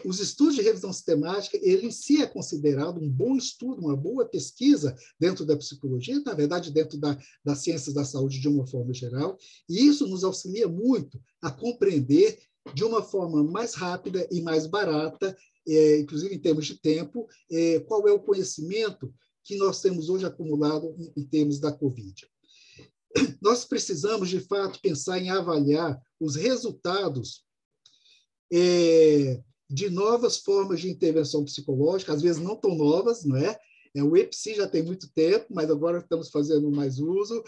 os estudos de revisão sistemática, ele em si é considerado um bom estudo, uma boa pesquisa dentro da psicologia, na verdade, dentro das ciências da saúde de uma forma geral, e isso nos auxilia muito a compreender de uma forma mais rápida e mais barata, inclusive em termos de tempo, qual é o conhecimento que nós temos hoje acumulado em termos da Covid. Nós precisamos, de fato, pensar em avaliar os resultados de novas formas de intervenção psicológica, às vezes não tão novas, não é? O EPSI já tem muito tempo, mas agora estamos fazendo mais uso.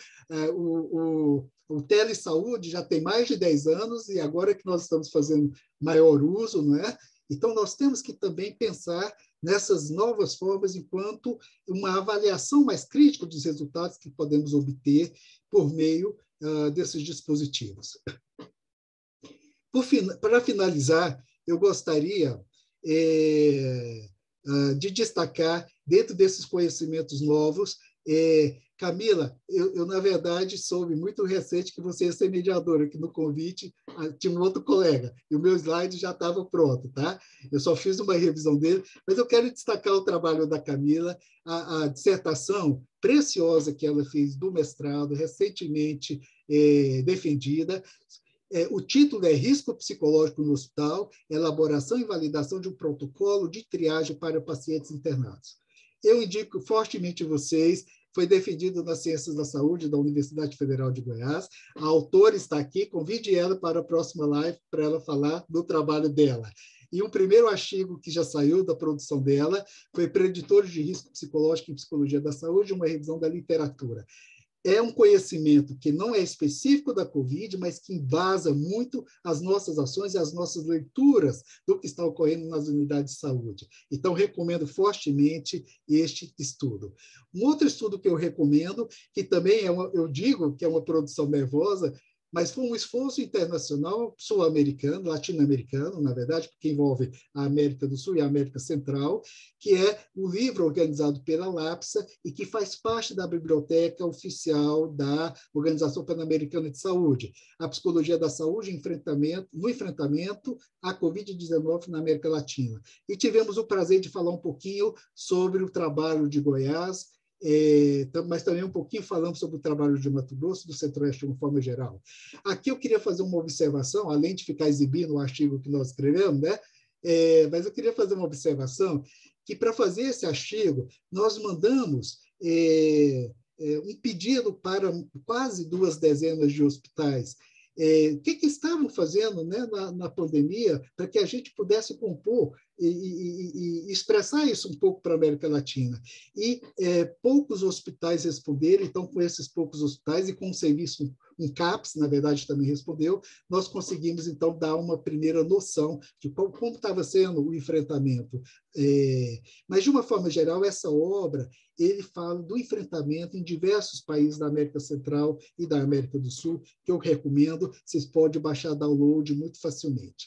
O telesaúde já tem mais de 10 anos e agora que nós estamos fazendo maior uso, não é? Então, nós temos que também pensar nessas novas formas enquanto uma avaliação mais crítica dos resultados que podemos obter por meio desses dispositivos. Para finalizar, eu gostaria de destacar, dentro desses conhecimentos novos, Camila, eu, na verdade, soube muito recente que você ia ser mediadora aqui no convite, tinha um outro colega, e o meu slide já estava pronto, tá? Eu só fiz uma revisão dele, mas eu quero destacar o trabalho da Camila, a dissertação preciosa que ela fez do mestrado, recentemente defendida. O título é Risco Psicológico no Hospital, Elaboração e Validação de um Protocolo de Triagem para Pacientes Internados. Eu indico fortemente vocês, foi defendido nas Ciências da Saúde da Universidade Federal de Goiás, a autora está aqui, convide ela para a próxima live para ela falar do trabalho dela. E um primeiro artigo que já saiu da produção dela foi Preditores de Risco Psicológico em Psicologia da Saúde, uma revisão da literatura. É um conhecimento que não é específico da Covid, mas que embasa muito as nossas ações e as nossas leituras do que está ocorrendo nas unidades de saúde. Então, recomendo fortemente este estudo. Um outro estudo que eu recomendo, que também eu digo que é uma produção nervosa, mas foi um esforço internacional sul-americano, latino-americano, na verdade, porque envolve a América do Sul e a América Central, que é um livro organizado pela LAPSA e que faz parte da biblioteca oficial da Organização Pan-Americana de Saúde, a Psicologia da Saúde no enfrentamento à Covid-19 na América Latina. E tivemos o prazer de falar um pouquinho sobre o trabalho de Goiás, mas também um pouquinho falamos sobre o trabalho de Mato Grosso, do Centro-Oeste de uma forma geral. Aqui eu queria fazer uma observação, além de ficar exibindo o artigo que nós escrevemos, né? Mas eu queria fazer uma observação, que para fazer esse artigo, nós mandamos um pedido para quase 2 dezenas de hospitais, o que estavam fazendo, né, na pandemia, para que a gente pudesse compor e expressar isso um pouco para a América Latina. E poucos hospitais responderam, então, com esses poucos hospitais e com o serviço, um CAPS, na verdade, também respondeu, nós conseguimos, então, dar uma primeira noção de como estava sendo o enfrentamento. Mas, de uma forma geral, essa obra, ele fala do enfrentamento em diversos países da América Central e da América do Sul, que eu recomendo, vocês podem baixar download muito facilmente.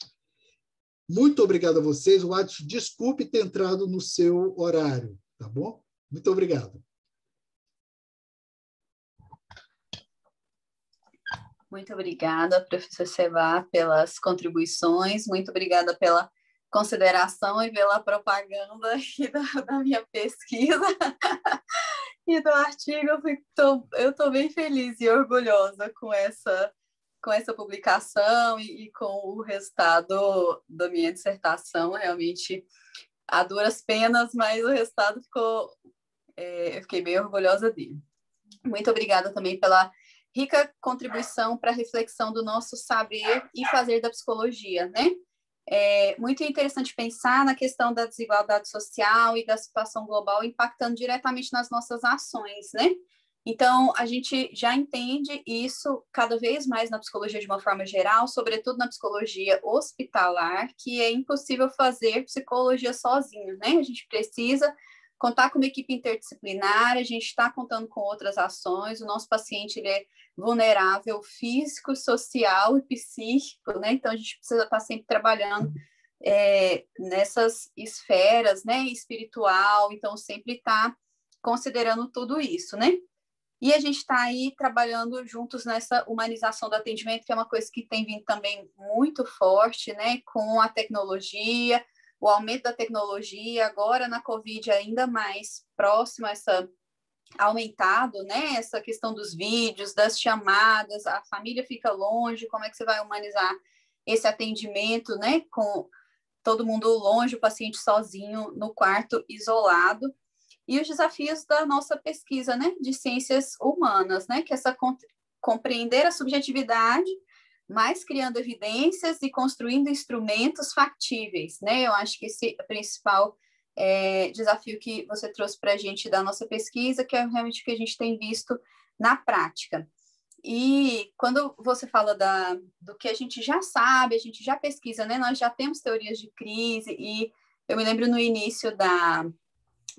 Muito obrigado a vocês. Watson, desculpe ter entrado no seu horário, tá bom? Muito obrigado. Muito obrigada, professor Sevá, pelas contribuições. Muito obrigada pela consideração e pela propaganda aqui da minha pesquisa e do artigo. Eu estou bem feliz e orgulhosa com essa publicação e com o resultado da minha dissertação. Realmente, a duras penas, mas o resultado eu fiquei bem orgulhosa dele. Muito obrigada também pela rica contribuição para a reflexão do nosso saber e fazer da psicologia, né? É muito interessante pensar na questão da desigualdade social e da situação global impactando diretamente nas nossas ações, né? Então, a gente já entende isso cada vez mais na psicologia de uma forma geral, sobretudo na psicologia hospitalar, que é impossível fazer psicologia sozinho, né? A gente precisa contar com uma equipe interdisciplinar, a gente está contando com outras ações, o nosso paciente ele é vulnerável físico, social e psíquico, né? Então, a gente precisa estar sempre trabalhando nessas esferas, né? Espiritual, então sempre está considerando tudo isso, né? E a gente está aí trabalhando juntos nessa humanização do atendimento, que é uma coisa que tem vindo também muito forte, né, com a tecnologia, o aumento da tecnologia, agora na Covid ainda mais próximo a essa aumentado, né, essa questão dos vídeos, das chamadas, a família fica longe, como é que você vai humanizar esse atendimento, né, com todo mundo longe, o paciente sozinho no quarto, isolado, e os desafios da nossa pesquisa, né, de ciências humanas, né, que é essa compreender a subjetividade, mas criando evidências e construindo instrumentos factíveis, né, eu acho que esse é o principal desafio que você trouxe para a gente da nossa pesquisa, que é realmente o que a gente tem visto na prática. E quando você fala do que a gente já sabe, a gente já pesquisa, né? Nós já temos teorias de crise, e eu me lembro no início da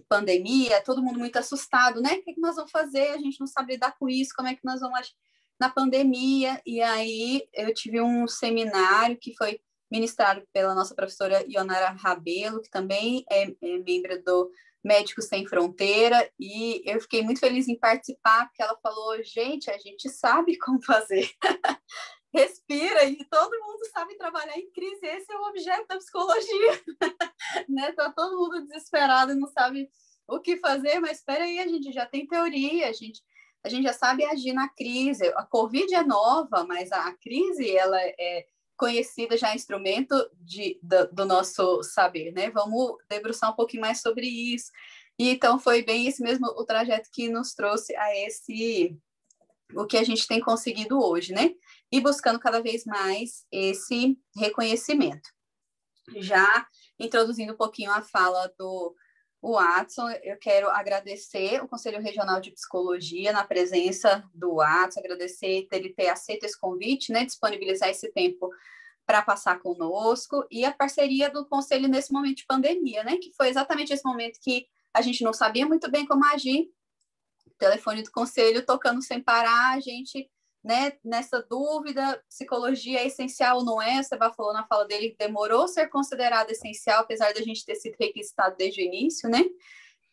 pandemia, todo mundo muito assustado, né? O que nós vamos fazer? A gente não sabe lidar com isso, como é que nós vamos agir na pandemia? E aí eu tive um seminário que foi ministrado pela nossa professora Ionara Rabelo, que também é membro do Médicos Sem Fronteira, e eu fiquei muito feliz em participar, porque ela falou, gente, a gente sabe como fazer. Respira, e todo mundo sabe trabalhar em crise, esse é o objeto da psicologia. Né? Tá todo mundo desesperado e não sabe o que fazer, mas espera aí, a gente já tem teoria, a gente já sabe agir na crise. A Covid é nova, mas a crise, ela é conhecida, já é instrumento do nosso saber, né? Vamos debruçar um pouquinho mais sobre isso. E então foi bem esse mesmo o trajeto que nos trouxe a o que a gente tem conseguido hoje, né? E buscando cada vez mais esse reconhecimento. Já introduzindo um pouquinho a fala do Watson, eu quero agradecer o Conselho Regional de Psicologia na presença do Watson, agradecer ele ter aceito esse convite, né, disponibilizar esse tempo para passar conosco, e a parceria do Conselho nesse momento de pandemia, né, que foi exatamente esse momento que a gente não sabia muito bem como agir, o telefone do Conselho tocando sem parar, a gente, né, nessa dúvida, psicologia é essencial ou não é? O Seba falou na fala dele que demorou a ser considerado essencial, apesar da gente ter sido requisitado desde o início, né?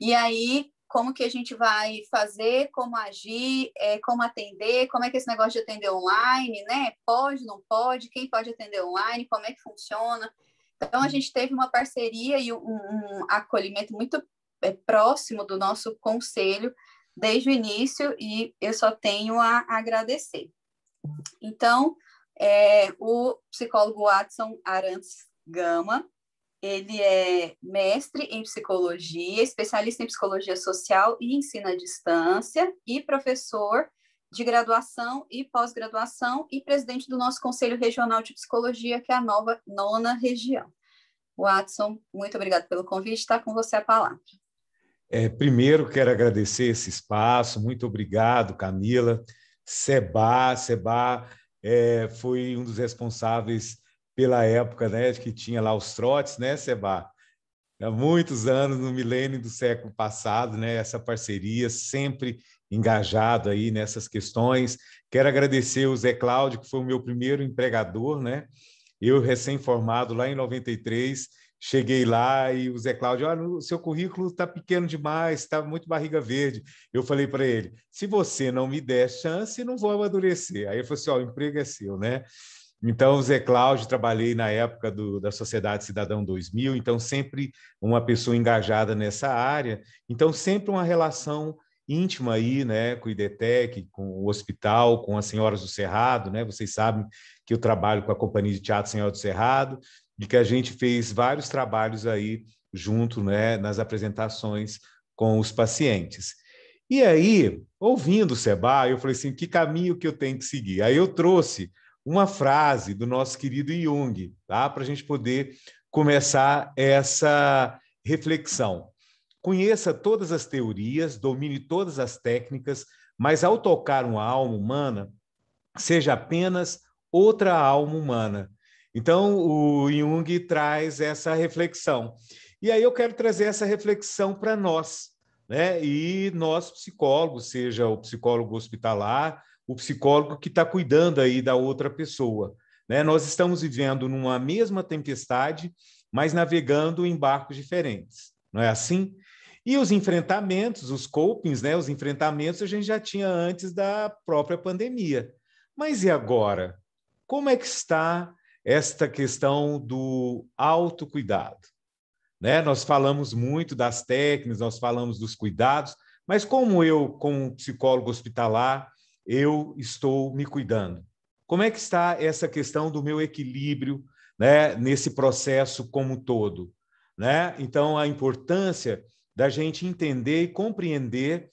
E aí, como que a gente vai fazer, como agir, como atender, como é que esse negócio de atender online, né? Pode, não pode, quem pode atender online, como é que funciona? Então, a gente teve uma parceria e um acolhimento muito próximo do nosso conselho, desde o início, e eu só tenho a agradecer. Então, o psicólogo Watson Arantes Gama, ele é mestre em psicologia, especialista em psicologia social e ensino à distância, e professor de graduação e pós-graduação, e presidente do nosso Conselho Regional de Psicologia, que é a nona região. Watson, muito obrigado pelo convite, está com você a palavra. Primeiro, quero agradecer esse espaço, muito obrigado, Camila. Seba foi um dos responsáveis pela época, né, que tinha lá os trotes, né, Seba? Há muitos anos, no milênio do século passado, né, essa parceria, sempre engajado aí nessas questões. Quero agradecer o Zé Cláudio, que foi o meu primeiro empregador, né? Eu, recém-formado lá em 93, cheguei lá e o Zé Cláudio, o seu currículo está pequeno demais, está muito barriga verde. Eu falei para ele, se você não me der chance, não vou amadurecer. Aí ele falou assim, o emprego é seu, né? Então, o Zé Cláudio, trabalhei na época da Sociedade Cidadão 2000, então sempre uma pessoa engajada nessa área, então sempre uma relação íntima aí, né, com o IDETEC, com o hospital, com as Senhoras do Cerrado, né? Vocês sabem que eu trabalho com a Companhia de Teatro Senhora do Cerrado, e que a gente fez vários trabalhos aí junto, né, nas apresentações com os pacientes. E aí, ouvindo o Seba, eu falei assim, que caminho que eu tenho que seguir? Aí eu trouxe uma frase do nosso querido Jung, tá? Para a gente poder começar essa reflexão. Conheça todas as teorias, domine todas as técnicas, mas ao tocar uma alma humana, seja apenas outra alma humana. Então, o Jung traz essa reflexão. E aí eu quero trazer essa reflexão para nós, né? E nós, psicólogos, seja o psicólogo hospitalar, o psicólogo que está cuidando aí da outra pessoa, né? Nós estamos vivendo numa mesma tempestade, mas navegando em barcos diferentes, não é assim? E os enfrentamentos, os copings, né, os enfrentamentos a gente já tinha antes da própria pandemia. Mas e agora? Como é que está esta questão do autocuidado? Né? Nós falamos muito das técnicas, nós falamos dos cuidados, mas como eu, como psicólogo hospitalar, eu estou me cuidando? Como é que está essa questão do meu equilíbrio, né, nesse processo como um todo? Né? Então, a importância da gente entender e compreender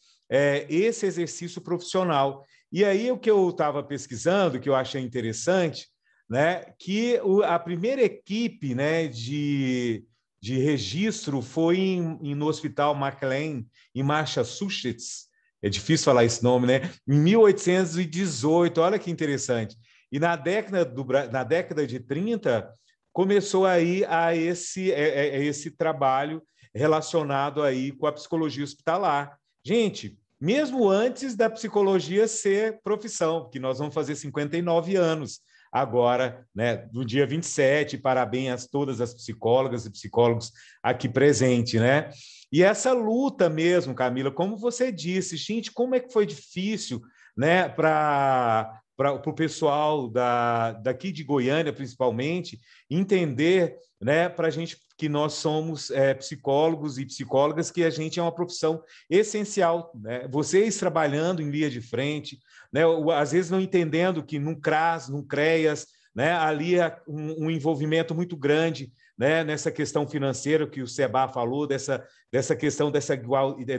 esse exercício profissional. E aí, o que eu estava pesquisando, que eu achei interessante, né, que a primeira equipe, né, de registro foi no Hospital McLean, em Massachusetts. É difícil falar esse nome, né? Em 1818, olha que interessante. E na década de 30, começou aí esse trabalho relacionado aí com a psicologia hospitalar. Gente, mesmo antes da psicologia ser profissão, que nós vamos fazer 59 anos agora, né, no dia 27, parabéns a todas as psicólogas e psicólogos aqui presentes, né? E essa luta mesmo, Camila, como você disse, gente, como é que foi difícil, né, para o pessoal daqui de Goiânia, principalmente, entender, né, para a gente que nós somos psicólogos e psicólogas, que a gente é uma profissão essencial, né? Vocês trabalhando em linha de frente, né, às vezes não entendendo que num CRAS, num CREAS, né, ali é um envolvimento muito grande, né, nessa questão financeira que o Seba falou, dessa questão dessa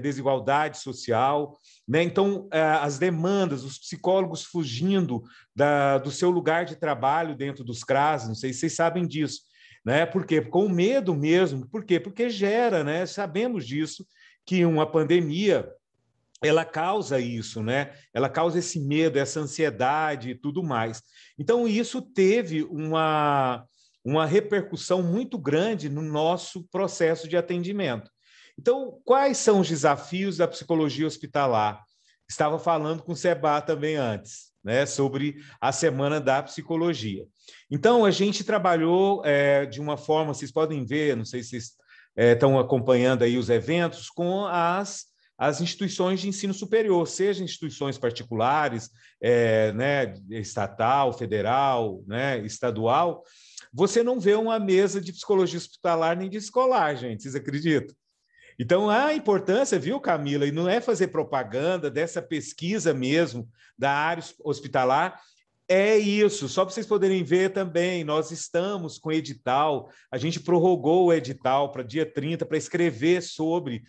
desigualdade social, né? Então, as demandas, os psicólogos fugindo do seu lugar de trabalho dentro dos CRAS, não sei se vocês sabem disso, né? Por quê? Com medo mesmo. Por quê? Porque gera, né? Sabemos disso, que uma pandemia ela causa isso, né? Ela causa esse medo, essa ansiedade e tudo mais. Então, isso teve uma repercussão muito grande no nosso processo de atendimento. Então, quais são os desafios da psicologia hospitalar? Estava falando com o Seba também antes, né, sobre a Semana da Psicologia. Então, a gente trabalhou de uma forma, vocês podem ver, não sei se vocês estão acompanhando aí os eventos, com as instituições de ensino superior, seja instituições particulares, né, estatal, federal, né, estadual. Você não vê uma mesa de psicologia hospitalar nem de escolar, gente, vocês acreditam? Então, a importância, viu, Camila, e não é fazer propaganda dessa pesquisa mesmo da área hospitalar, é isso, só para vocês poderem ver também, nós estamos com edital, a gente prorrogou o edital para dia 30 para escrever sobre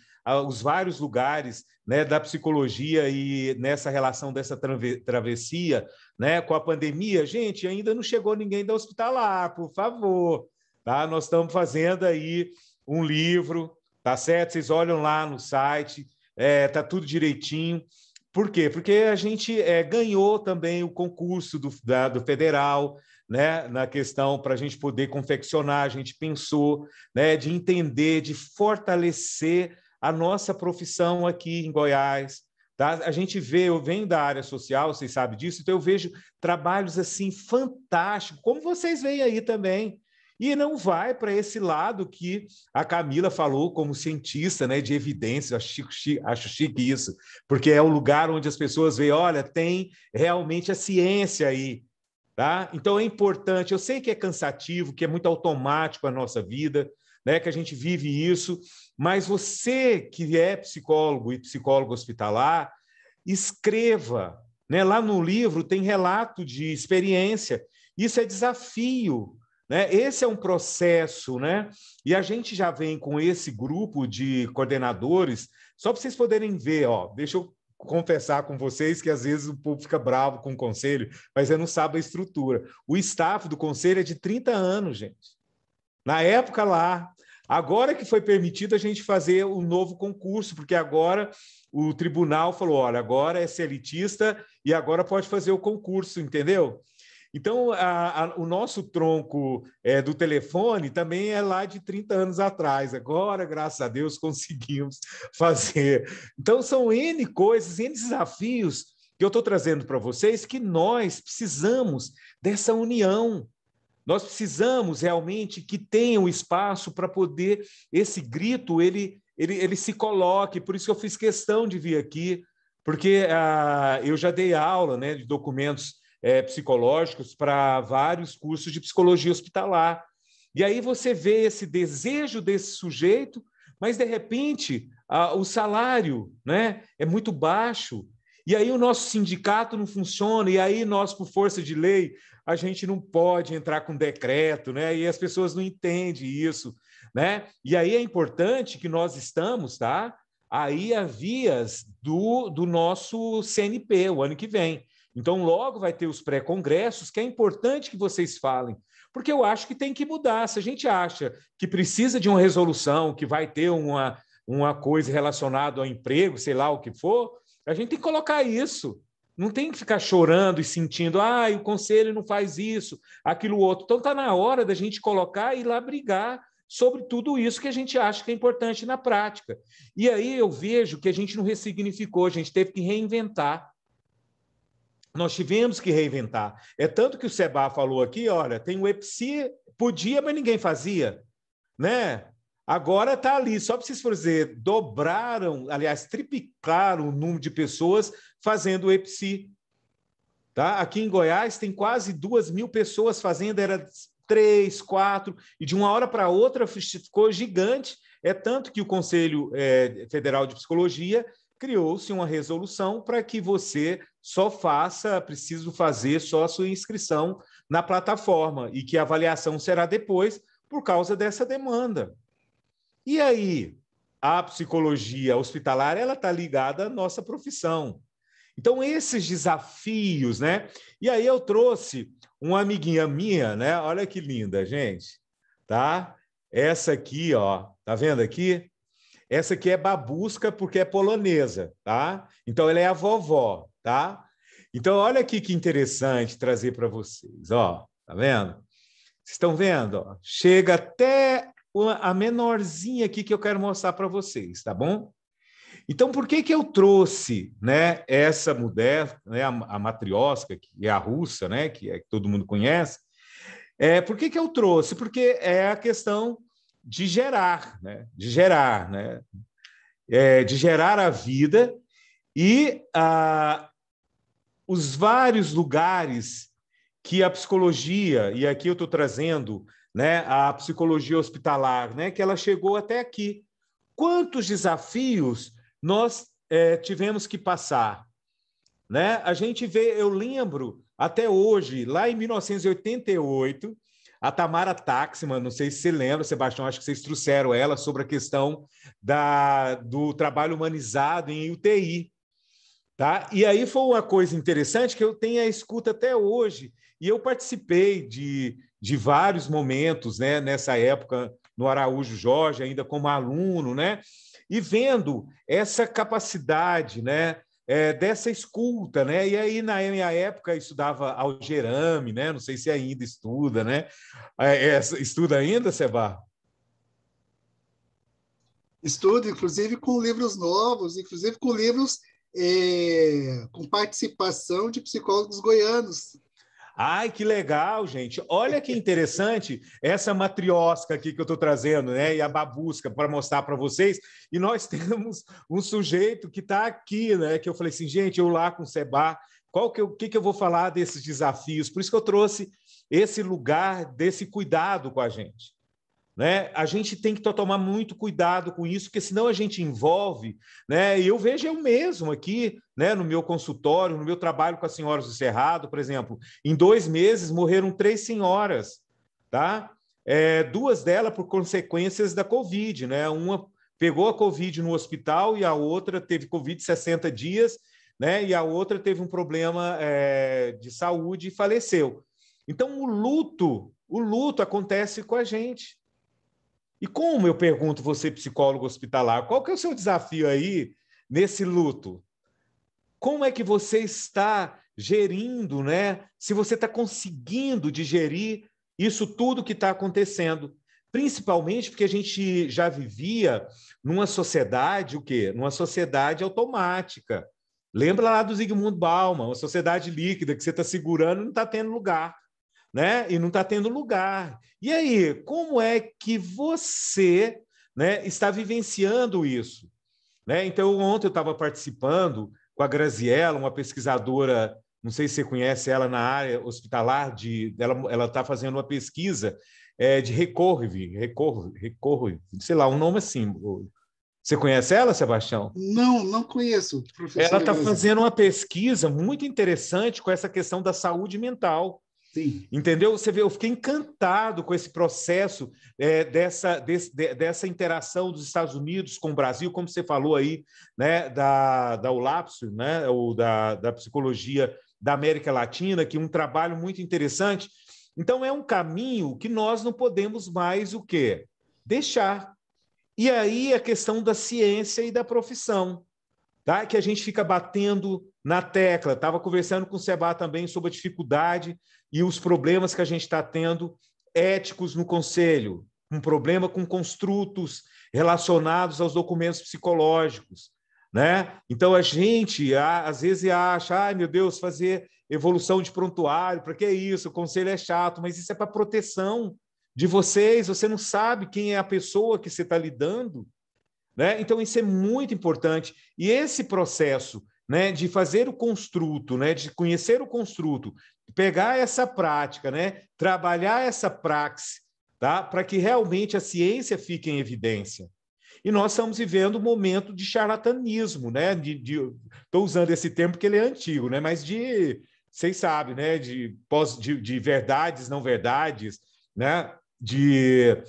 os vários lugares, né, da psicologia e nessa relação dessa travessia, né, com a pandemia. Gente, ainda não chegou ninguém da hospitalar, por favor, tá? Nós estamos fazendo aí um livro, tá certo? Vocês olham lá no site, tá tudo direitinho. Por quê? Porque a gente ganhou também o concurso do federal, né, na questão para a gente poder confeccionar, a gente pensou, né, de entender, de fortalecer a nossa profissão aqui em Goiás. Tá? A gente vê, eu venho da área social, vocês sabem disso, então eu vejo trabalhos assim fantásticos, como vocês veem aí também. E não vai para esse lado que a Camila falou como cientista, né, de evidência. Acho chique isso, porque é o lugar onde as pessoas veem, olha, tem realmente a ciência aí. Tá? Então é importante, eu sei que é cansativo, que é muito automático a nossa vida, né, que a gente vive isso, mas você que é psicólogo e psicólogo hospitalar, escreva. Né? Lá no livro tem relato de experiência, isso é desafio. Né? Esse é um processo, né? E a gente já vem com esse grupo de coordenadores, só para vocês poderem ver, ó, deixa eu confessar com vocês que às vezes o povo fica bravo com o conselho, mas não sabe a estrutura. O staff do conselho é de 30 anos, gente. Na época lá, agora que foi permitido a gente fazer um novo concurso, porque agora o tribunal falou, olha, agora é elitista e agora pode fazer o concurso, entendeu? Então, o nosso tronco do telefone também é lá de 30 anos atrás. Agora, graças a Deus, conseguimos fazer. Então, são N coisas, N desafios que eu estou trazendo para vocês que nós precisamos dessa união. Nós precisamos realmente que tenha um espaço para poder esse grito ele ele se coloque. Por isso que eu fiz questão de vir aqui, porque eu já dei aula, né, de documentos psicológicos para vários cursos de psicologia hospitalar. E aí você vê esse desejo desse sujeito, mas, de repente, o salário, né, é muito baixo. E aí o nosso sindicato não funciona, e aí nós, por força de lei, a gente não pode entrar com decreto, né? E as pessoas não entendem isso, né? E aí é importante que nós estamos, tá? Aí a vias do nosso CNP, o ano que vem. Então, logo vai ter os pré-congressos, que é importante que vocês falem, porque eu acho que tem que mudar. Se a gente acha que precisa de uma resolução, que vai ter uma coisa relacionada ao emprego, sei lá o que for, a gente tem que colocar isso. Não tem que ficar chorando e sentindo, o conselho não faz isso, aquilo outro. Então, está na hora da gente colocar e ir lá brigar sobre tudo isso que a gente acha que é importante na prática. E aí eu vejo que a gente não ressignificou, a gente teve que reinventar. Nós tivemos que reinventar. É tanto que o Seba falou aqui, olha, tem o EPSI, podia, mas ninguém fazia, né? Agora está ali, só para vocês dizer, dobraram, aliás, triplicaram o número de pessoas fazendo o EPSI. Tá? Aqui em Goiás tem quase 2.000 pessoas fazendo, era 3, 4, e de uma hora para outra ficou gigante. É tanto que o Conselho Federal de Psicologia criou-se uma resolução para que você só preciso fazer só a sua inscrição na plataforma e que a avaliação será depois por causa dessa demanda. E aí, a psicologia hospitalar, ela está ligada à nossa profissão. Então, esses desafios, né? E aí eu trouxe uma amiguinha minha, né? Olha que linda, gente, tá? Essa aqui, ó, tá vendo aqui? Essa aqui é Babusca porque é polonesa, tá? Então, ela é a vovó, tá? Então, olha aqui que interessante trazer para vocês, ó, tá vendo? Vocês estão vendo? Ó? Chega até a menorzinha aqui que eu quero mostrar para vocês, tá bom? Então, por que eu trouxe, né, essa mulher, né, a matriosca, que é a russa, né, que todo mundo conhece? Por que eu trouxe? Porque é a questão de gerar, né, de gerar a vida e os vários lugares que a psicologia, e aqui eu estou trazendo, né, a psicologia hospitalar, né, que ela chegou até aqui. Quantos desafios nós tivemos que passar, né? A gente vê, eu lembro até hoje, lá em 1988, a Tamara Taxman, não sei se você lembra, Sebastião, acho que vocês trouxeram ela sobre a questão do trabalho humanizado em UTI. Tá? E aí foi uma coisa interessante que eu tenho a escuta até hoje, e eu participei de vários momentos, né, nessa época, no Araújo Jorge, ainda como aluno, né, e vendo essa capacidade, né, dessa escuta, né, e aí na minha época eu estudava Algerame, né, não sei se ainda estuda, né, estuda ainda, Seba? Estudo, inclusive com livros novos, inclusive com livros com participação de psicólogos goianos. Ai, que legal, gente. Olha que interessante essa matriosca aqui que eu estou trazendo, né? E a babusca para mostrar para vocês. E nós temos um sujeito que está aqui, né? Que eu falei assim, gente, eu lá com o Seba, o que eu vou falar desses desafios? Por isso que eu trouxe esse lugar desse cuidado com a gente. Né? A gente tem que tomar muito cuidado com isso, porque senão a gente envolve, né? E eu vejo eu mesmo aqui, né, no meu consultório, no meu trabalho com as senhoras do Cerrado, por exemplo, em 2 meses morreram 3 senhoras, tá? 2 delas por consequências da Covid, né? Uma pegou a Covid no hospital e a outra teve Covid 60 dias, né? E a outra teve um problema de saúde e faleceu. Então, o luto acontece com a gente. E como, eu pergunto, você, psicólogo hospitalar, qual que é o seu desafio aí nesse luto? Como é que você está gerindo, né? Se você está conseguindo digerir isso tudo que está acontecendo? Principalmente porque a gente já vivia numa sociedade, o quê? Numa sociedade automática. Lembra lá do Zygmunt Bauman, uma sociedade líquida que você está segurando e não está tendo lugar. Né? E não está tendo lugar. E aí, como é que você, né, está vivenciando isso, né? Então, ontem eu estava participando com a Graziella, uma pesquisadora, não sei se você conhece ela na área hospitalar, ela está fazendo uma pesquisa de recorre, sei lá, um nome assim. Você conhece ela, Sebastião? Não, não conheço, Ela professora está Grazi. fazendo uma pesquisa muito interessante com essa questão da saúde mental. Sim. Entendeu? Você vê, eu fiquei encantado com esse processo dessa interação dos Estados Unidos com o Brasil, como você falou aí, né, da ULAPSO, né, ou da psicologia da América Latina, que é um trabalho muito interessante. Então, é um caminho que nós não podemos mais o quê? Deixar. E aí a questão da ciência e da profissão, tá? Que a gente fica batendo na tecla. Estava conversando com o Seba também sobre a dificuldade e os problemas que a gente está tendo éticos no Conselho, um problema com construtos relacionados aos documentos psicológicos, né? Então, a gente, às vezes, acha, ai, meu Deus, fazer evolução de prontuário, para que isso? O Conselho é chato, mas isso é para proteção de vocês, você não sabe quem é a pessoa que você está lidando, né? Então, isso é muito importante. E esse processo, né, de fazer o construto, né, de conhecer o construto, pegar essa prática, né, trabalhar essa praxis, tá, para que realmente a ciência fique em evidência. E nós estamos vivendo um momento de charlatanismo, né? Estou usando esse termo porque ele é antigo, né? Mas vocês sabem, né? De verdades, não verdades, né? De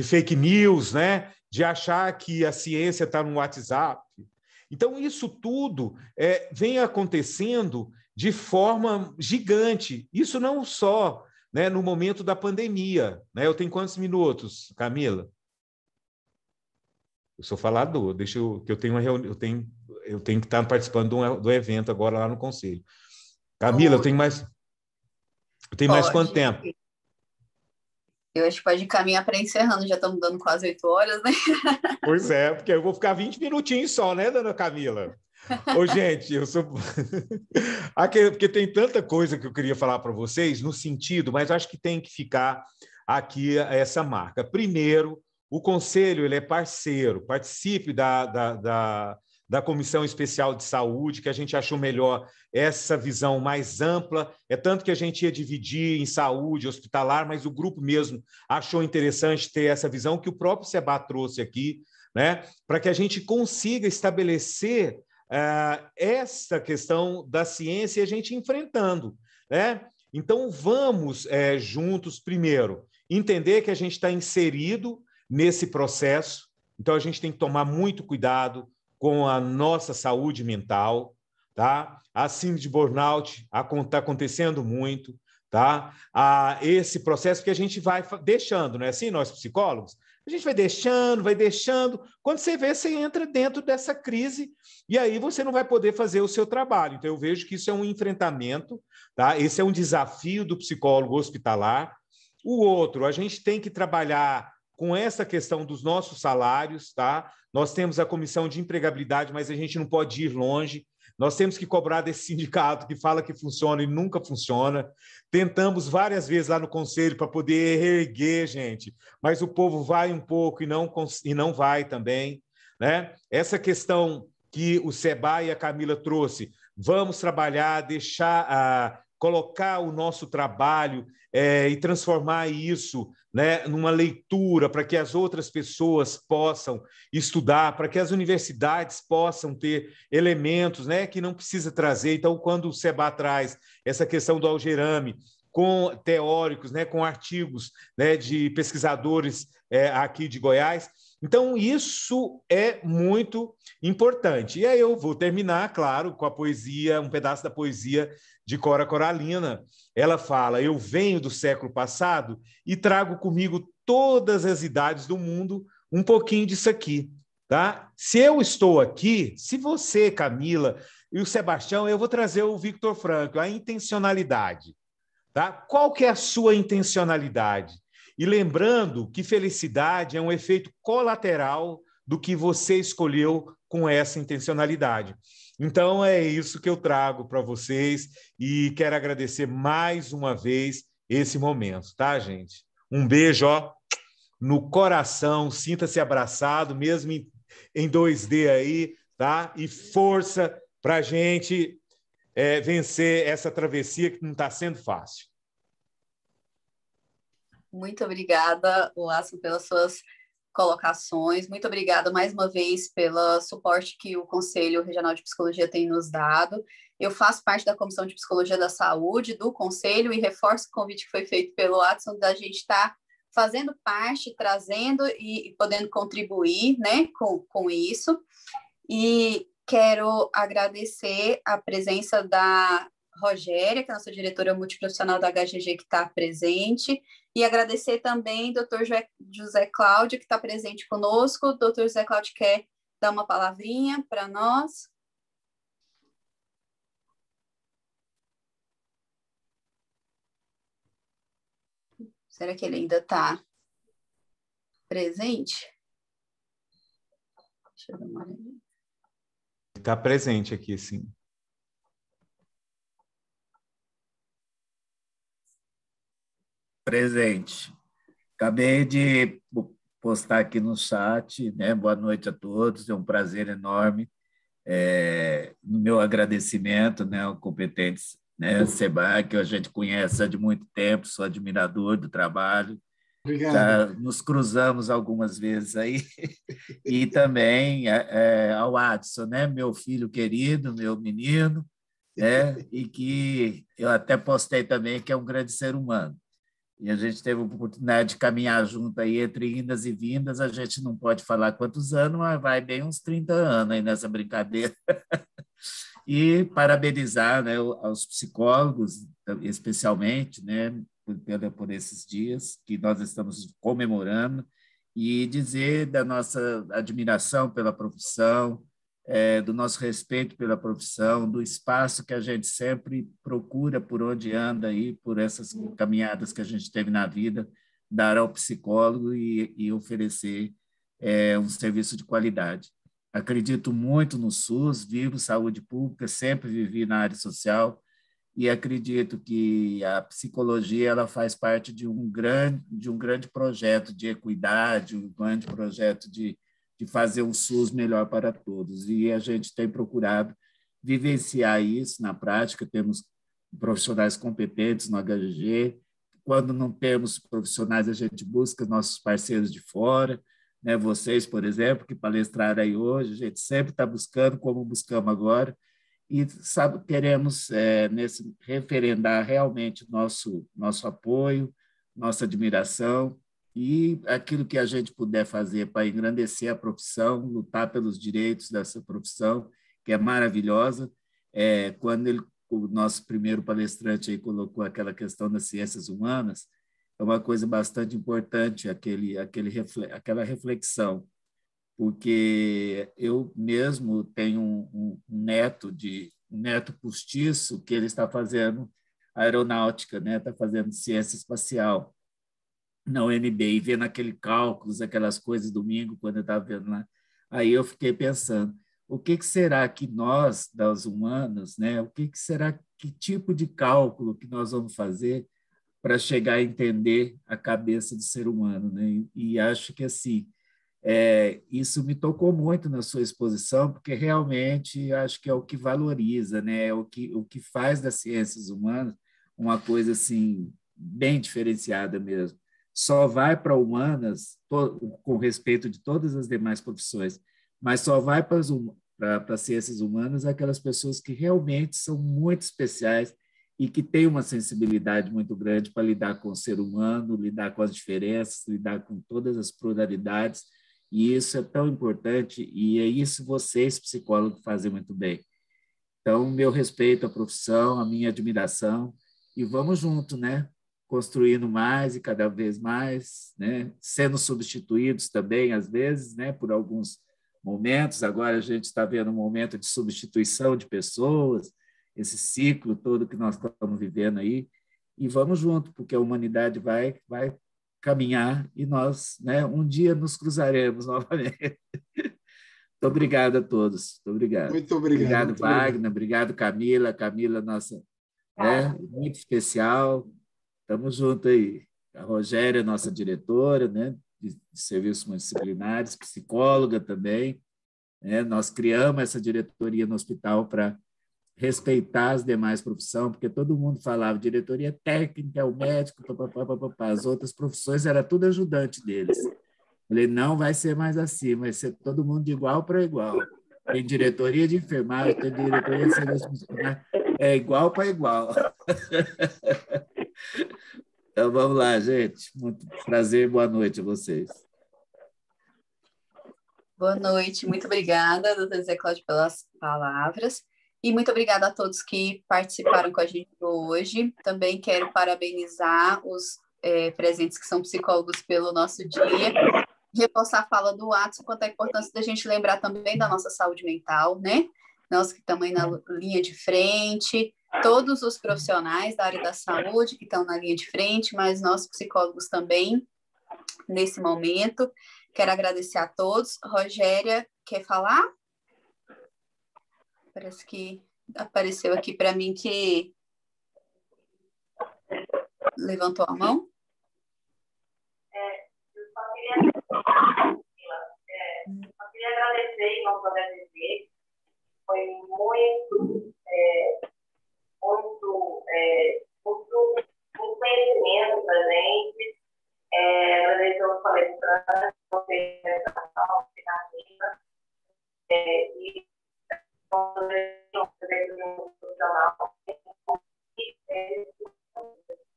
fake news, né? De achar que a ciência está no WhatsApp. Então, isso tudo vem acontecendo de forma gigante. Isso não só, né, no momento da pandemia. Né? Eu tenho quantos minutos, Camila? Eu sou falador, que eu tenho uma reunião, eu tenho que estar participando do evento agora lá no Conselho. Camila, eu tenho mais quanto tempo? Eu acho que pode caminhar para encerrando, já estamos dando quase 8 horas, né? Pois é, porque eu vou ficar 20 minutinhos só, né, dona Camila? Ô, gente, eu sou... porque tem tanta coisa que eu queria falar para vocês, no sentido, mas acho que tem que ficar aqui essa marca. Primeiro, o Conselho ele é parceiro, participe da Comissão Especial de Saúde, que a gente achou melhor essa visão mais ampla. É tanto que a gente ia dividir em saúde, hospitalar, mas o grupo mesmo achou interessante ter essa visão que o próprio Seba trouxe aqui, né, para que a gente consiga estabelecer essa questão da ciência e a gente enfrentando, né? Então, vamos juntos, primeiro, entender que a gente está inserido nesse processo, então a gente tem que tomar muito cuidado com a nossa saúde mental, tá? A síndrome de burnout está acontecendo muito, tá? Esse processo que a gente vai deixando, não é assim, nós psicólogos? A gente vai deixando. Quando você vê, você entra dentro dessa crise e aí você não vai poder fazer o seu trabalho. Então, eu vejo que isso é um enfrentamento, tá? Esse é um desafio do psicólogo hospitalar. O outro, a gente tem que trabalhar com essa questão dos nossos salários, tá? Nós temos a comissão de empregabilidade, mas a gente não pode ir longe. Nós temos que cobrar desse sindicato que fala que funciona e nunca funciona. Tentamos várias vezes lá no Conselho para poder reerguer, gente, mas o povo vai um pouco e não vai também, né? Essa questão que o Seba e a Camila trouxe, vamos trabalhar, colocar o nosso trabalho e transformar isso, né, numa leitura para que as outras pessoas possam estudar, para que as universidades possam ter elementos, né, que não precisa trazer. Então, quando o Seba traz essa questão do Algerame, com teóricos, né, com artigos, né, de pesquisadores aqui de Goiás, então isso é muito importante. E aí eu vou terminar, claro, com a poesia, um pedaço da poesia de Cora Coralina. Ela fala: eu venho do século passado e trago comigo todas as idades do mundo, um pouquinho disso aqui, tá? Se eu estou aqui, se você, Camila, e o Sebastião, eu vou trazer o Victor Frankl, a intencionalidade, tá? Qual que é a sua intencionalidade? E lembrando que felicidade é um efeito colateral do que você escolheu com essa intencionalidade. Então, é isso que eu trago para vocês e quero agradecer mais uma vez esse momento, tá, gente? Um beijo, ó, no coração, sinta-se abraçado, mesmo em 2D aí, tá? E força para a gente vencer essa travessia que não está sendo fácil. Muito obrigada, Lácio, pelas suas colocações. Muito obrigada mais uma vez pelo suporte que o Conselho Regional de Psicologia tem nos dado. Eu faço parte da Comissão de Psicologia da Saúde do Conselho e reforço o convite que foi feito pelo Watson da gente estar fazendo parte, trazendo e podendo contribuir, né, com isso. E quero agradecer a presença da Rogéria, que é a nossa diretora multiprofissional da HGG, que está presente, e agradecer também o Dr. José Cláudio, que está presente conosco. O Dr. José Cláudio quer dar uma palavrinha para nós. Será que ele ainda está presente? Deixa eu dar uma olhada. Está presente aqui, sim. Presente. Acabei de postar aqui no chat, né? Boa noite a todos, é um prazer enorme. No meu agradecimento, né, ao competente, né, Seba, que a gente conhece há de muito tempo, sou admirador do trabalho. Obrigado. Já nos cruzamos algumas vezes aí. E também ao Adson, né, meu filho querido, meu menino, né, e que eu até postei também que é um grande ser humano. E a gente teve a oportunidade de caminhar junto aí entre indas e vindas. A gente não pode falar quantos anos, mas vai bem uns 30 anos aí nessa brincadeira. E parabenizar, né, aos psicólogos, especialmente, né, por esses dias que nós estamos comemorando, e dizer da nossa admiração pela profissão, do nosso respeito pela profissão, do espaço que a gente sempre procura por onde anda aí, por essas caminhadas que a gente teve na vida, dar ao psicólogo e oferecer um serviço de qualidade. Acredito muito no SUS, vivo saúde pública, sempre vivi na área social e acredito que a psicologia ela faz parte de um grande projeto de equidade, um grande projeto de fazer um SUS melhor para todos. E a gente tem procurado vivenciar isso na prática, temos profissionais competentes no HGG. Quando não temos profissionais, a gente busca nossos parceiros de fora, né? Vocês, por exemplo, que palestraram aí hoje, a gente sempre está buscando, como buscamos agora, e queremos referendar realmente nosso apoio, nossa admiração, e aquilo que a gente puder fazer para engrandecer a profissão, lutar pelos direitos dessa profissão, que é maravilhosa. Quando o nosso primeiro palestrante aí colocou aquela questão das ciências humanas, é uma coisa bastante importante aquela reflexão, porque eu mesmo tenho um neto postiço que ele está fazendo aeronáutica, né? Está fazendo ciência espacial na UNB, e vendo aqueles cálculos, aquelas coisas domingo, quando eu estava vendo lá. Aí eu fiquei pensando, o que será que nós, das humanas, né, que tipo de cálculo que nós vamos fazer para chegar a entender a cabeça do ser humano, né? E acho que, assim, isso me tocou muito na sua exposição, porque realmente acho que é o que valoriza, né? É o que faz das ciências humanas uma coisa, assim, bem diferenciada mesmo. Só vai para humanas, com respeito de todas as demais profissões, mas só vai para as ciências humanas aquelas pessoas que realmente são muito especiais e que têm uma sensibilidade muito grande para lidar com o ser humano, lidar com as diferenças, lidar com todas as pluralidades, e isso é tão importante, e é isso vocês, psicólogos, fazem muito bem. Então, meu respeito à profissão, a minha admiração, e vamos junto, né? Construindo mais e cada vez mais, né? Sendo substituídos também, às vezes, né? Por alguns momentos. Agora a gente está vendo um momento de substituição de pessoas, esse ciclo todo que nós estamos vivendo aí, e vamos junto, porque a humanidade vai caminhar e nós, né? Um dia nos cruzaremos novamente. Muito obrigado a todos. Muito obrigado. Muito obrigado. Obrigado, muito Wagner. obrigado. Obrigado, Camila. Camila, nossa, muito especial. Estamos juntos aí. A Rogéria, nossa diretora, né? de serviços multidisciplinares, psicóloga também. Nós criamos essa diretoria no hospital para respeitar as demais profissões, porque todo mundo falava diretoria técnica, o médico, as outras profissões era tudo ajudante deles. Falei, não vai ser mais assim, vai ser todo mundo de igual para igual. Tem diretoria de enfermagem, tem diretoria de serviço multidisciplinar, é igual para igual. Então, vamos lá, gente. Muito prazer, boa noite a vocês. Boa noite, muito obrigada, doutora Zé Cláudio, pelas palavras. E muito obrigada a todos que participaram com a gente hoje. Também quero parabenizar os presentes que são psicólogos pelo nosso dia. Reforçar a fala do Watson quanto à importância da gente lembrar também da nossa saúde mental, né? Nós que estamos aí na linha de frente, todos os profissionais da área da saúde que estão na linha de frente, mas nós psicólogos também, nesse momento. Quero agradecer a todos. Rogéria, quer falar? Parece que apareceu aqui para mim que levantou a mão. Eu só queria agradecer em nome da DDV. Foi muito conhecimento para a gente. Agradecer aos palestrantes, vocês e profissional.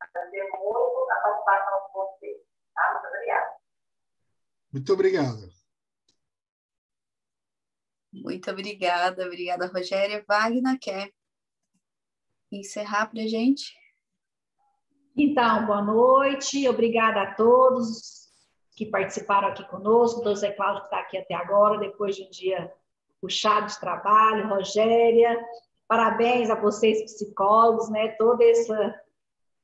Agradecer muito a participação de vocês. Tá? Muito obrigada. Muito obrigado. Muito obrigada. Obrigada, Rogéria. Wagner, quer encerrar para a gente? Então, boa noite. Obrigada a todos que participaram aqui conosco. O Zé Cláudio que está aqui até agora, depois de um dia puxado de trabalho. Rogéria, parabéns a vocês, psicólogos, né? Toda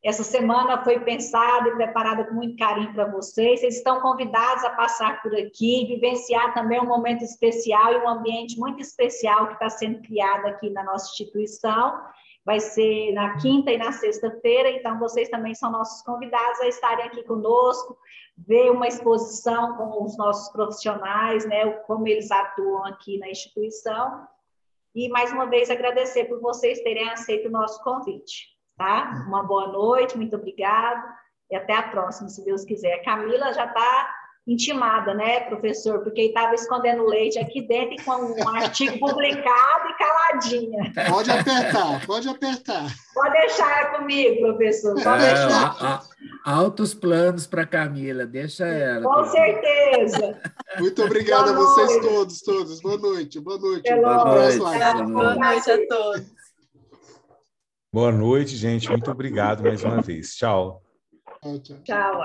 essa semana foi pensada e preparada com muito carinho para vocês. Vocês estão convidados a passar por aqui, vivenciar também um momento especial e um ambiente muito especial que está sendo criado aqui na nossa instituição. Vai ser na quinta e na sexta-feira, então vocês também são nossos convidados a estarem aqui conosco, ver uma exposição com os nossos profissionais, né, como eles atuam aqui na instituição. E, mais uma vez, agradecer por vocês terem aceito o nosso convite. Tá? Uma boa noite, muito obrigado e até a próxima, se Deus quiser. A Camila já está intimada, né, professor? Porque estava escondendo leite aqui dentro e com um artigo publicado e caladinha. Pode apertar, pode apertar. Pode deixar comigo, professor. Pode deixar. Altos planos para Camila, deixa ela. Com certeza. Muito obrigado a vocês todos. Boa noite. Boa noite. Boa noite a todos. Boa noite, gente. Muito obrigado mais uma vez. Tchau. Tchau, tchau. Tchau.